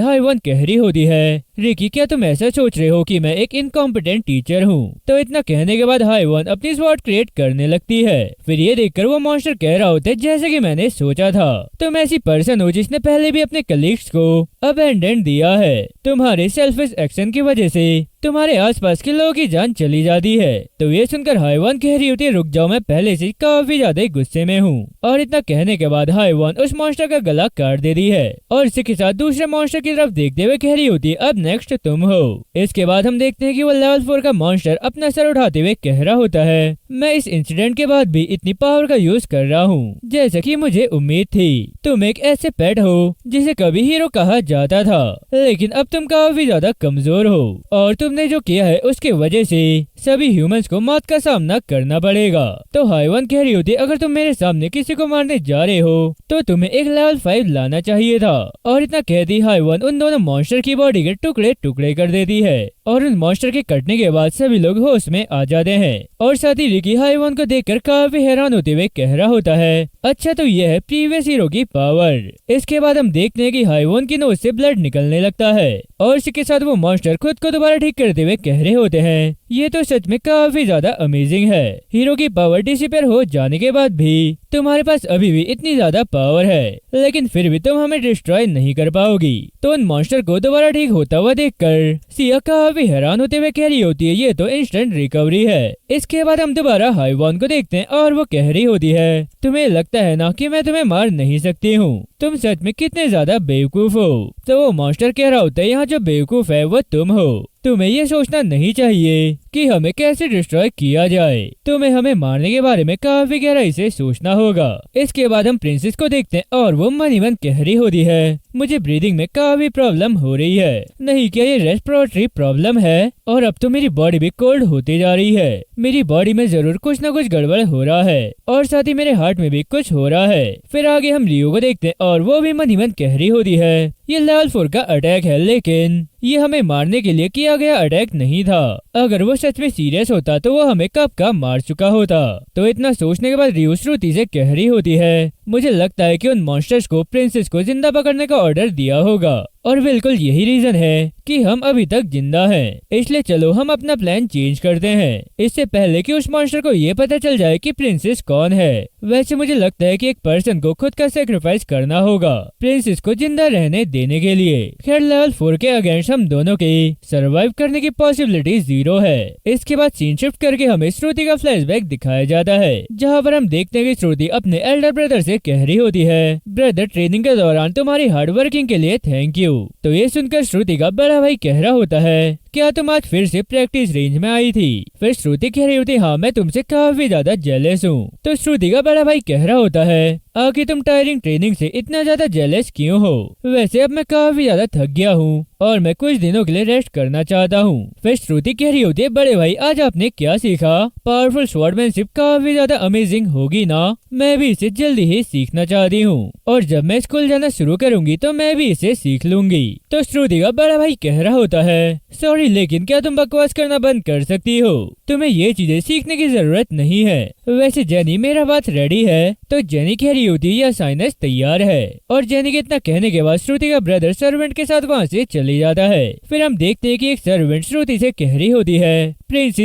हाईवन कह रही होती है रिकी क्या तुम ऐसा सोच रहे हो कि मैं एक इनकॉम्पिटेंट टीचर हूँ? तो इतना कहने के बाद हाईवन अपनी स्वॉर्ड क्रिएट करने लगती है। फिर ये देखकर वो मॉन्स्टर कह रहा होता है जैसे कि मैंने सोचा था, तुम ऐसी पर्सन हो जिसने पहले भी अपने कलीग्स को अबैंडन दिया है। तुम्हारे सेल्फिश एक्शन की वजह से तुम्हारे आसपास के लोगों की जान चली जाती है। तो ये सुनकर हाईवन कह रही होती है रुक जाओ मैं पहले से काफी ज्यादा गुस्से में हूँ। और इतना कहने के बाद हाईवन उस मॉन्स्टर का गला काट देती है और इसी के साथ दूसरे मॉन्स्टर की तरफ देखते हुए कह रही होती है अब नेक्स्ट तुम हो। इसके बाद हम देखते हैं कि वो लेवल 4 का मॉन्स्टर अपना सर उठाते हुए कह रहा होता है मैं इस इंसिडेंट के बाद भी इतनी पावर का यूज कर रहा हूँ जैसा कि मुझे उम्मीद थी। तुम एक ऐसे पेट हो जिसे कभी हीरो कहा जाता था, लेकिन अब तुम काफी ज्यादा कमजोर हो और तुमने जो किया है उसके वजह से सभी ह्यूमंस को मौत का सामना करना पड़ेगा। तो हाईवन कह रही होती अगर तुम मेरे सामने किसी को मारने जा रहे हो तो तुम्हें एक लेवल 5 लाना चाहिए था। और इतना कहती हाईवन उन दोनों मॉन्स्टर की बॉडी के टुकड़े टुकड़े कर देती है और उन मॉन्स्टर के कटने के बाद सभी लोग होश में आ जाते हैं। और साथ ही रिकी हाईवन को देखकर काफी हैरान होते हुए कह रहा होता है अच्छा तो यह है प्रीवियस हीरो की पावर। इसके बाद हम देखते हैं कि हाईवन की नोज से ब्लड निकलने लगता है और इसी के साथ वो मॉन्स्टर खुद को दोबारा ठीक करते हुए कह रहे होते हैं ये तो सच में काफी ज्यादा अमेजिंग है। हीरो की पावर डिसिपेयर हो जाने के बाद भी तुम्हारे पास अभी भी इतनी ज्यादा पावर है, लेकिन फिर भी तुम हमें डिस्ट्रॉय नहीं कर पाओगी। तो उन मॉन्स्टर को दोबारा ठीक होता हुआ देखकर सिया काफी हैरान होते हुए कह रही होती है ये तो इंस्टेंट रिकवरी है। इसके बाद हम दोबारा हाईवन को देखते हैं और वो कह रही होती है तुम्हें लगता है ना कि मैं तुम्हें मार नहीं सकती हूँ, तुम सच में कितने ज्यादा बेवकूफ हो। तो वो मॉन्स्टर कह रहा होता है यहाँ जो बेवकूफ है वो तुम हो, तुम्हें ये सोचना नहीं चाहिए कि हमें कैसे डिस्ट्रॉय किया जाए, तुम्हें हमें मारने के बारे में काफी गहराई से सोचना होगा। इसके बाद हम प्रिंसेस को देखते हैं और वो मनी मन कह रही होती है मुझे ब्रीदिंग में काफी प्रॉब्लम हो रही है। नहीं क्या ये रेस्पिरेटरी प्रॉब्लम है? और अब तो मेरी बॉडी भी कोल्ड होती जा रही है, मेरी बॉडी में जरूर कुछ न कुछ गड़बड़ हो रहा है और साथ ही मेरे हार्ट में भी कुछ हो रहा है। फिर आगे हम रियो को देखते हैं और वो भी मनी मन कह रही होती है ये लेवल 4 का अटैक है, लेकिन ये हमें मारने के लिए किया गया अटैक नहीं था। अगर वो सच में सीरियस होता तो वो हमें कब का मार चुका होता। तो इतना सोचने के बाद रियो श्रुति से कह रही होती है, मुझे लगता है कि उन मॉन्स्टर्स को प्रिंसेस को जिंदा पकड़ने का ऑर्डर दिया होगा और बिल्कुल यही रीजन है कि हम अभी तक जिंदा हैं। इसलिए चलो हम अपना प्लान चेंज करते हैं, इससे पहले कि उस मॉन्स्टर को ये पता चल जाए कि प्रिंसेस कौन है। वैसे मुझे लगता है कि एक पर्सन को खुद का सेक्रीफाइस करना होगा प्रिंसेस को जिंदा रहने देने के लिए। खैर लेवल 4 के अगेंस्ट हम दोनों के सर्वाइव करने की पॉसिबिलिटी 0 है। इसके बाद सीन शिफ्ट करके हमें श्रुति का फ्लैशबैक दिखाया जाता है, जहाँ पर हम देखते हैं कि श्रुति अपने एल्डर ब्रदर से कह रही होती है, ब्रदर ट्रेनिंग के दौरान तुम्हारी हार्ड वर्किंग के लिए थैंक यू। तो ये सुनकर श्रुति का बड़ा भाई कह रहा होता है, क्या तुम आज फिर से प्रैक्टिस रेंज में आई थी? फिर श्रुति कह रही होती, हाँ मैं तुमसे काफी ज्यादा जेलस हूँ। तो श्रुति का बड़ा भाई कह रहा होता है, आखिर तुम टायरिंग ट्रेनिंग से इतना ज्यादा जेलस क्यों हो? वैसे अब मैं काफी ज्यादा थक गया हूँ और मैं कुछ दिनों के लिए रेस्ट करना चाहता हूँ। फिर श्रुति कह रही होती है, बड़े भाई आज आपने क्या सीखा? पावरफुल स्वॉर्डमैनशिप काफी ज्यादा अमेजिंग होगी ना, मैं भी इसे जल्दी ही सीखना चाहती हूँ और जब मैं स्कूल जाना शुरू करूंगी तो मैं भी इसे सीख लूंगी। तो श्रुति का बड़ा भाई कह रहा होता है, सॉरी लेकिन क्या तुम बकवास करना बंद कर सकती हो? तुम्हें ये चीजें सीखने की जरूरत नहीं है। वैसे जेनी मेरा बात रेडी है। तो जेनी कह रही होती है, यह साइनस तैयार है। और जेनी के इतना कहने के बाद श्रुति का ब्रदर सर्वेंट के साथ वहाँ से चले जाता है। फिर हम देखते हैं कि एक सर्वेंट श्रुति से कह रही होती है, प्रिंस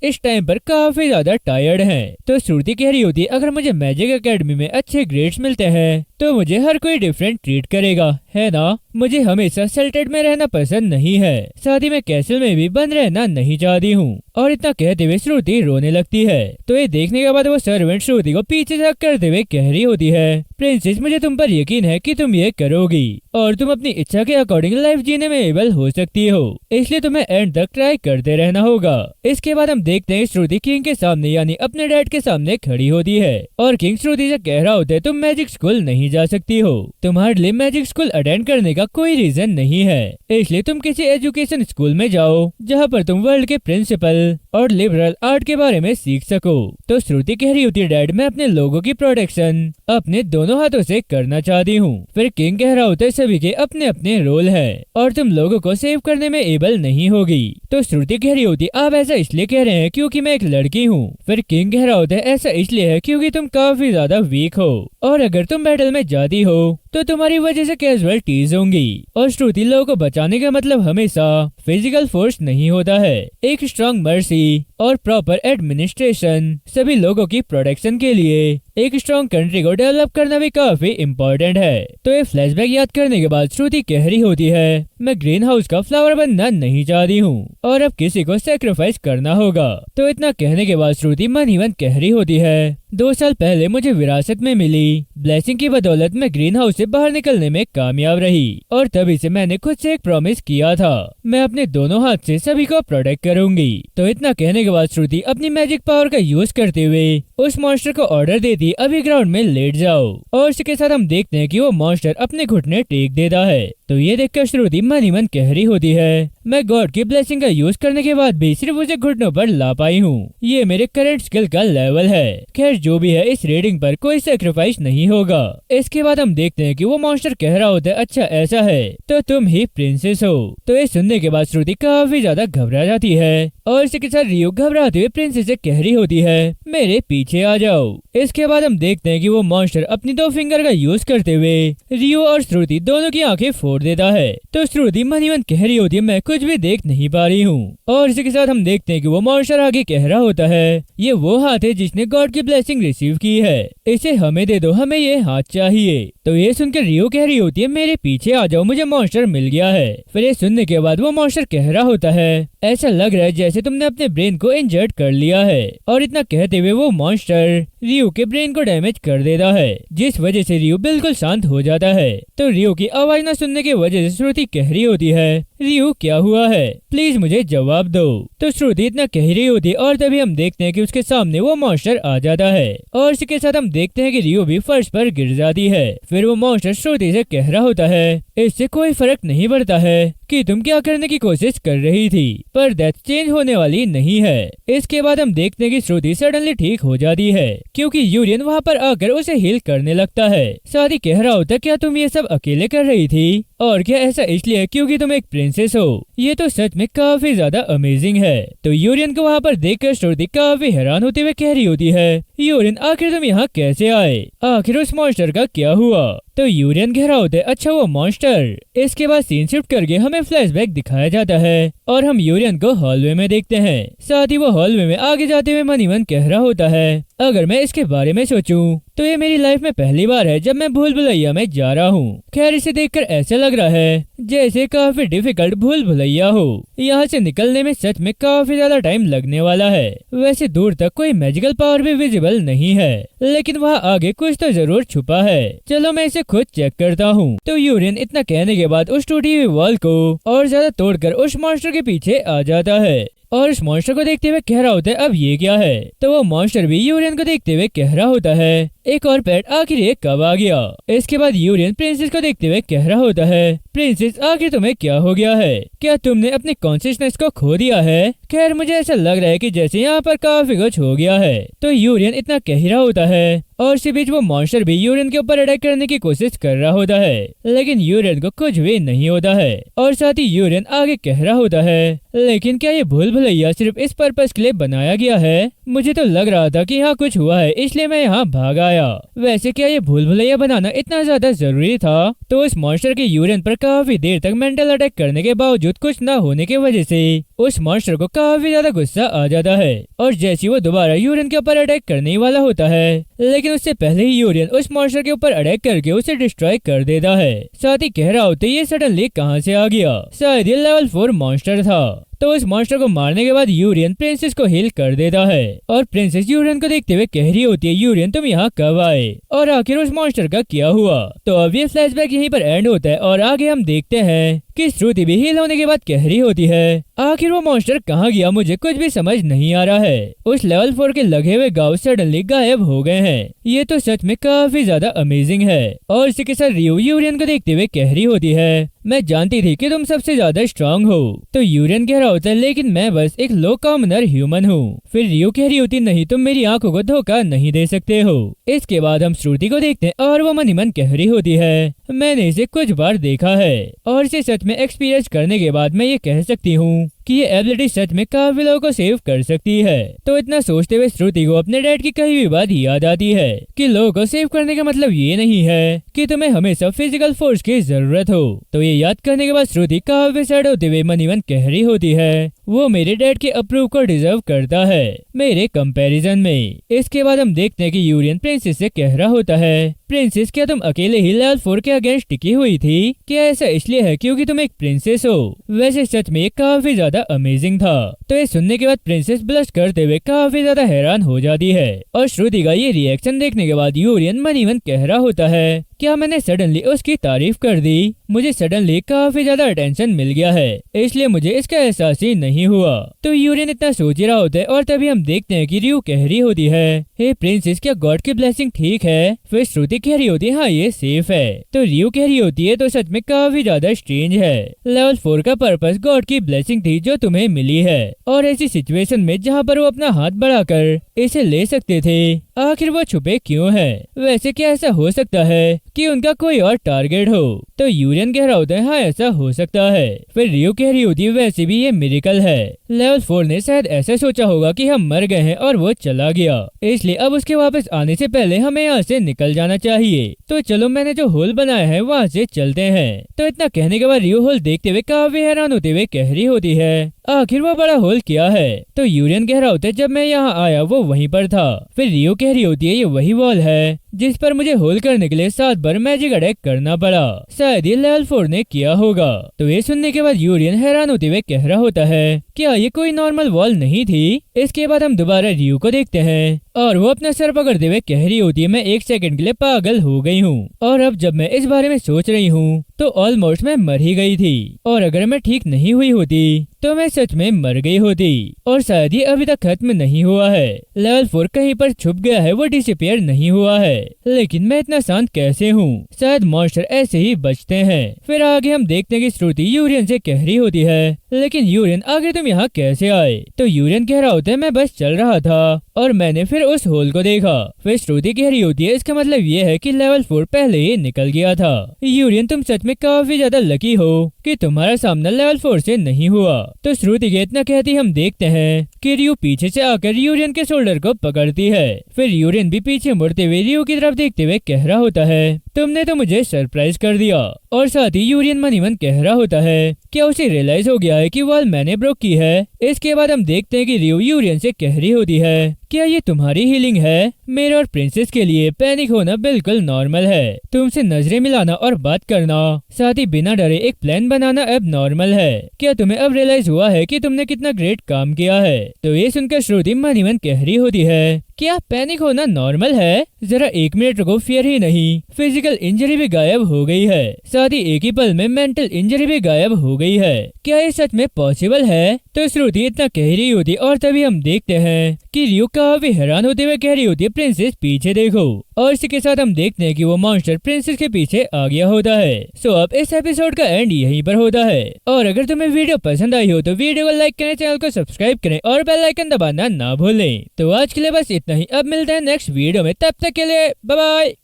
इस टाइम पर काफी ज्यादा टायर्ड हैं। तो श्रुति कह रही होती है, अगर मुझे मैजिक एकेडमी में अच्छे ग्रेड्स मिलते हैं तो मुझे हर कोई डिफरेंट ट्रीट करेगा, है ना? मुझे हमेशा सेल्टेड में रहना पसंद नहीं है, साथ ही मैं कैसल में भी बंद रहना नहीं चाहती हूँ। और इतना कहते हुए श्रुति रोने लगती है। तो ये देखने के बाद वो सर्वेंट श्रुति को पीछे से करते हुए कह रही होती है, प्रिंसेस मुझे तुम पर यकीन है कि तुम ये करोगी और तुम अपनी इच्छा के अकॉर्डिंग लाइफ जीने में एबल हो सकती हो, इसलिए तुम्हें एंड तक ट्राई करते रहना होगा। इसके बाद हम देखते हैं श्रुति किंग के सामने यानी अपने डैड के सामने खड़ी होती है और किंग श्रुति से कह रहा होता है, तुम मैजिक स्कूल नहीं जा सकती हो, तुम्हारे लिए मैजिक स्कूल अटेंड करने का कोई रीजन नहीं है, इसलिए तुम किसी एजुकेशन स्कूल में जाओ जहाँ पर तुम वर्ल्ड के प्रिंसिपल और लिबरल आर्ट के बारे में सीख सको। तो श्रुति कह रही होती है, डैड मैं अपने लोगों की प्रोटेक्शन अपने दोनों हाथों से करना चाहती हूँ। फिर किंग कह रहा होता है, सभी के अपने अपने रोल है और तुम लोगों को सेव करने में एबल नहीं होगी। तो श्रुति कह रही होती है, आप ऐसा इसलिए कह रहे हैं क्योंकि मैं एक लड़की हूँ। फिर किंग कह रहा होता है, ऐसा इसलिए है क्योंकि तुम काफी ज्यादा वीक हो और अगर तुम बैटल में जाती हो तो तुम्हारी वजह से कैजुअलिटीज होंगी। और श्रुति लोगों को बचाने का मतलब हमेशा फिजिकल फोर्स नहीं होता है, एक स्ट्रॉन्ग मर्सी और प्रॉपर एडमिनिस्ट्रेशन सभी लोगों की प्रोटेक्शन के लिए एक स्ट्रॉन्ग कंट्री को डेवलप करना भी काफी इम्पोर्टेंट है। तो ये फ्लैशबैक याद करने के बाद श्रुति कह रही होती है, मैं ग्रीन हाउस का फ्लावर बनना नहीं चाहती हूँ और अब किसी को सेक्रीफाइस करना होगा। तो इतना कहने के बाद श्रुति मन ही मन कह रही होती है, 2 साल पहले मुझे विरासत में मिली ब्लेसिंग की बदौलत मैं ग्रीन हाउस से बाहर निकलने में कामयाब रही और तभी से मैंने खुद से एक प्रॉमिस किया था, मैं अपने दोनों हाथ से सभी को प्रोटेक्ट करूंगी। तो इतना कहने के बाद श्रुति अपनी मैजिक पावर का यूज करते हुए उस मॉन्स्टर को ऑर्डर देती, अभी ग्राउंड में लेट जाओ। और इसके साथ हम देखते हैं कि वो मॉन्स्टर अपने घुटने टेक देता है। तो ये देखकर श्रुति मन ही मन कह रही होती है, मैं गॉड की ब्लेसिंग का यूज करने के बाद भी सिर्फ उसे घुटनों पर ला पाई हूँ, ये मेरे करंट स्किल का लेवल है। खैर जो भी है, इस रेडिंग पर कोई सेक्रीफाइस नहीं होगा। इसके बाद हम देखते हैं कि वो मॉन्स्टर कह रहा होता है, अच्छा ऐसा है तो तुम ही प्रिंसेस हो। तो ये सुनने के बाद श्रुति काफी ज्यादा घबरा जाती है और इसके साथ रियो घबराते हुए प्रिंसेस से कह रही होती है, मेरे पीछे आ जाओ। इसके बाद हम देखते हैं कि वो मॉन्स्टर अपनी 2 फिंगर का यूज करते हुए रियो और श्रुति दोनों की आंखें फोड़ देता है। तो श्रुति मन ही मन कह रही होती है, मैं कुछ भी देख नहीं पा रही हूँ। और इसी के साथ हम देखते हैं कि वो मॉन्स्टर आगे कह रहा होता है, ये वो हाथ है जिसने गॉड की ब्लेसिंग रिसीव की है, इसे हमें दे दो, हमें ये हाथ चाहिए। तो ये सुनकर रियो कह रही होती है, मेरे पीछे आ जाओ, मुझे मॉन्स्टर मिल गया है। फिर ये सुनने के बाद वो मॉन्स्टर कह रहा होता है, ऐसा लग रहा है जैसे तुमने अपने ब्रेन को इंजर्ड कर लिया है। और इतना कहते हुए वो मॉन्स्टर रियो के ब्रेन को डैमेज कर देता है, जिस वजह से रियो बिल्कुल शांत हो जाता है। तो रियो की आवाज न सुनने की वजह से श्रुति कह रही होती है, रियो क्या हुआ है, प्लीज मुझे जवाब दो। तो श्रुति इतना कह रही होती है और तभी हम देखते हैं कि उसके सामने वो मॉन्स्टर आ जाता है और इसके साथ हम देखते हैं कि रियो भी फर्श पर गिर जाती है। फिर वो मॉन्स्टर श्रुति से कह रहा होता है, इससे कोई फर्क नहीं पड़ता है कि तुम क्या करने की कोशिश कर रही थी, पर डेथ चेंज होने वाली नहीं है। इसके बाद हम देखते हैं कि श्रुति सडनली ठीक हो जाती है क्योंकि यूरियन वहाँ पर आकर उसे हील करने लगता है। साथ ही कह रहा होता है, क्या तुम ये सब अकेले कर रही थी? और क्या ऐसा इसलिए है क्योंकि तुम एक प्रिंसेस हो? ये तो सच में काफी ज्यादा अमेजिंग है। तो यूरियन को वहाँ पर देखकर श्रुति काफी हैरान होते हुए कह रही होती है, यूरियन आखिर तुम यहाँ कैसे आए? आखिर उस मॉन्स्टर का क्या हुआ? तो यूरियन कह रहा होता है, अच्छा वो मॉन्स्टर। इसके बाद सीन शिफ्ट करके हमें फ्लैशबैक दिखाया जाता है और हम यूरियन को हॉलवे में देखते हैं। साथ ही वो हॉलवे में आगे जाते हुए मन ही मन कह रहा होता है, अगर मैं इसके बारे में सोचूं तो ये मेरी लाइफ में पहली बार है जब मैं भूल भुलैया में जा रहा हूँ। खैर इसे देखकर ऐसा लग रहा है जैसे काफी डिफिकल्ट भूल भुलैया हो। यहाँ से निकलने में सच में काफी ज्यादा टाइम लगने वाला है। वैसे दूर तक कोई मैजिकल पावर भी विजिबल नहीं है, लेकिन वहाँ आगे कुछ तो जरूर छुपा है। चलो मैं इसे खुद चेक करता हूँ। तो यूरियन इतना कहने के बाद उस टूटी हुई वॉल को और ज्यादा तोड़कर उस मॉन्स्टर के पीछे आ जाता है और उस मॉन्स्टर को देखते हुए कह रहा होता है, अब ये क्या है? तो वो मॉन्स्टर भी यूरियन को देखते हुए कह रहा होता है, एक और पेट आखिर ये कब आ गया? इसके बाद यूरियन प्रिंसेस को देखते हुए कह रहा होता है, प्रिंसेस आखिर तुम्हें क्या हो गया है? क्या तुमने अपनी कॉन्शियसनेस को खो दिया है? खैर मुझे ऐसा लग रहा है कि जैसे यहाँ पर काफी कुछ हो गया है। तो यूरियन इतना कह ही रहा होता है और इसी बीच वो मॉन्स्टर भी यूरियन के ऊपर अटैक करने की कोशिश कर रहा होता है, लेकिन यूरियन को कुछ भी नहीं होता है। और साथ ही यूरियन आगे कह रहा होता है, लेकिन क्या ये भूल भुलैया सिर्फ इस पर्पस के लिए बनाया गया है? मुझे तो लग रहा था कि यहाँ कुछ हुआ है इसलिए मैं यहाँ भाग आया। वैसे क्या ये भूल भुलैया बनाना इतना ज्यादा जरूरी था? तो इस मॉन्स्टर के यूरियन पर काफी देर तक मेंटल अटैक करने के बावजूद कुछ न होने की वजह से उस मॉन्स्टर को काफी ज्यादा गुस्सा आ जाता है और जैसे वो दोबारा यूरियन के ऊपर अटैक करने वाला होता है, लेकिन उससे पहले ही यूरियन उस मॉन्स्टर के ऊपर अटैक करके उसे डिस्ट्रॉय कर देता है। साथ ही कह रहा होता है, ये सडनली कहाँ से आ गया? शायद ये लेवल 4 मॉन्स्टर था। तो उस मॉन्स्टर को मारने के बाद यूरियन प्रिंसेस को हील कर देता है और प्रिंसेस यूरियन को देखते हुए कह रही होती है, यूरियन तुम यहाँ कब आए और आखिर उस मॉन्स्टर का क्या हुआ? तो अब ये फ्लैशबैक यहीं पर एंड होता है और आगे हम देखते हैं कि श्रुति भी हील होने के बाद कह रही होती है, आखिर वो मॉन्स्टर कहाँ गया? मुझे कुछ भी समझ नहीं आ रहा है। उस लेवल 4 के लगे हुए गाँव सडनली गायब हो गए हैं। ये तो सच में काफी ज्यादा अमेजिंग है। और इसी के साथ रियो यूरियन को देखते हुए कह रही होती है, मैं जानती थी कि तुम सबसे ज्यादा स्ट्रांग हो। तो यूरियन कह रहा होता है, लेकिन मैं बस एक लो कॉमनर ह्यूमन हूँ। फिर रियो कह रही होती, नहीं तुम मेरी आंखों को धोखा नहीं दे सकते हो। इसके बाद हम श्रुति को देखते हैं और वो मन ही मन कह रही होती है, मैंने इसे कुछ बार देखा है और इसे सच में एक्सपीरियंस करने के बाद मैं ये कह सकती हूँ कि ये एबिलिटी सच में काफी लोगों को सेव कर सकती है। तो इतना सोचते हुए श्रुति को अपने डैड की कही हुई बात याद आती है कि लोगों को सेव करने का मतलब ये नहीं है कि तुम्हें हमेशा फिजिकल फोर्स की जरूरत हो। तो ये याद करने के बाद श्रुति काफी सैड होते हुए मन ही मन कह रही होती है, वो मेरे डैड के अप्रूव को डिजर्व करता है मेरे कंपैरिजन में। इसके बाद हम देखते हैं कि यूरियन प्रिंसेस से कह रहा होता है, प्रिंसेस क्या तुम अकेले ही लेवल 4 के अगेंस्ट टिकी हुई थी? क्या ऐसा इसलिए है क्योंकि तुम एक प्रिंसेस हो? वैसे सच में काफी ज्यादा अमेजिंग था। तो ये सुनने के बाद प्रिंसेस ब्लश करते हुए काफी ज्यादा हैरान हो जाती है और श्रुति का ये रिएक्शन देखने के बाद यूरियन मन ही मन कह रहा होता है, क्या मैंने सडनली उसकी तारीफ कर दी? मुझे सडनली काफी ज्यादा अटेंशन मिल गया है इसलिए मुझे इसका एहसास ही नहीं हुआ। तो यूरियन इतना सोच रहा होता है और तभी हम देखते हैं कि रियो कह रही होती है, हे प्रिंसेस क्या गॉड की ब्लेसिंग ठीक है? फिर श्रुति कह रही होती है, हाँ ये सेफ है। तो रियो कह रही होती है, तो सच में काफी ज्यादा स्ट्रेंज है। लेवल 4 का पर्पस गॉड की ब्लेसिंग थी जो तुम्हें मिली है और ऐसी सिचुएशन में जहाँ पर वो अपना हाथ बढ़ाकर इसे ले सकते थे, आखिर वो छुपे क्यों है? वैसे क्या ऐसा हो सकता है कि उनका कोई और टारगेट हो? तो यूरियन कह रहा होता है, हाँ ऐसा हो सकता है। फिर रियो कह रही होती है, वैसे भी ये मिरेकल है। लेवल 4 ने शायद ऐसा सोचा होगा कि हम मर गए हैं और वो चला गया, इसलिए अब उसके वापस आने से पहले हमें यहाँ से निकल जाना चाहिए। तो चलो मैंने जो होल बनाया है वहाँ से चलते हैं। तो इतना कहने के बाद रियो होल देखते हुए काफी हैरान होते हुए कह रही होती है, आखिर वो बड़ा होल क्या है? तो यूरियन कह रहा होता है, जब मैं यहाँ आया वो वहीं पर था। फिर रियो कह रही होती है, ये वही वॉल है जिस पर मुझे होल करने के लिए 7 बार मैजिक अटैक करना पड़ा, शायद ये लेवल 4 ने किया होगा। तो ये सुनने के बाद यूरियन हैरान होते हुए कह रहा होता है, क्या ये कोई नॉर्मल वॉल नहीं थी? इसके बाद हम दोबारा रियो को देखते हैं और वो अपना सर पकड़ते हुए कह रही होती है, मैं 1 सेकंड के लिए पागल हो गई हूँ और अब जब मैं इस बारे में सोच रही हूँ तो ऑलमोस्ट मैं मर ही गई थी और अगर मैं ठीक नहीं हुई होती तो मैं सच में मर गई होती और शायद ये अभी तक खत्म नहीं हुआ है। लेवल 4 कहीं पर छुप गया है, वो डिसअपीयर नहीं हुआ है, लेकिन मैं इतना शांत कैसे हूँ? शायद मॉन्स्टर ऐसे ही बचते हैं। फिर आगे हम देखते हैं कि श्रुति यूरियन से कह रही होती है, लेकिन यूरियन आगे तुम यहाँ कैसे आए? तो यूरियन कह रहा होता है, मैं बस चल रहा था और मैंने फिर उस होल को देखा। फिर श्रुति कह रही होती है इसका मतलब ये है कि लेवल 4 पहले ही निकल गया था। यूरियन तुम सच में काफी ज्यादा लकी हो कि तुम्हारा सामना लेवल 4 से नहीं हुआ। तो श्रुति के इतना कहती हम देखते हैं कि रियो पीछे से आकर यूरियन के शोल्डर को पकड़ती है। फिर यूरियन भी पीछे मुड़ते हुए रियो की तरफ देखते हुए कह रहा होता है तुमने तो मुझे सरप्राइज कर दिया। और साथ ही यूरियन मन ही मन कह रहा होता है क्या उसे रियलाइज हो गया है कि वॉल मैंने ब्रोक की है। इसके बाद हम देखते हैं कि रियो यूरियन से कह रही होती है क्या ये तुम्हारी हीलिंग है। मेरे और प्रिंसेस के लिए पैनिक होना बिल्कुल नॉर्मल है। तुमसे नजरें मिलाना और बात करना साथ ही बिना डरे एक प्लान बनाना अब नॉर्मल है। क्या तुम्हें अब रियलाइज हुआ है कि तुमने कितना ग्रेट काम किया है। तो ये सुनकर श्रुति मन ही मन कह रही होती है क्या पैनिक होना नॉर्मल है। जरा 1 मिनट रुको, फियर ही नहीं फिजिकल इंजरी भी गायब हो गई है। साथ ही एक ही पल में मेंटल इंजरी भी गायब हो गई है। क्या ये सच में पॉसिबल है। तो श्रुति इतना कह रही होती और तभी हम देखते हैं कि रियो काफी हैरान होते हुए कह रही होती है प्रिंसेस पीछे देखो। और इसी के साथ हम देखते हैं कि वो मॉन्स्टर प्रिंसेस के पीछे आ गया होता है। सो अब इस एपिसोड का एंड यहीं पर होता है। और अगर तुम्हें वीडियो पसंद आई हो तो वीडियो को लाइक करें, चैनल को सब्सक्राइब करें और बेल आइकन दबाना ना भूलें। तो आज के लिए बस इतना ही। अब मिलते हैं नेक्स्ट वीडियो में, तब तक के लिए बाय बाय।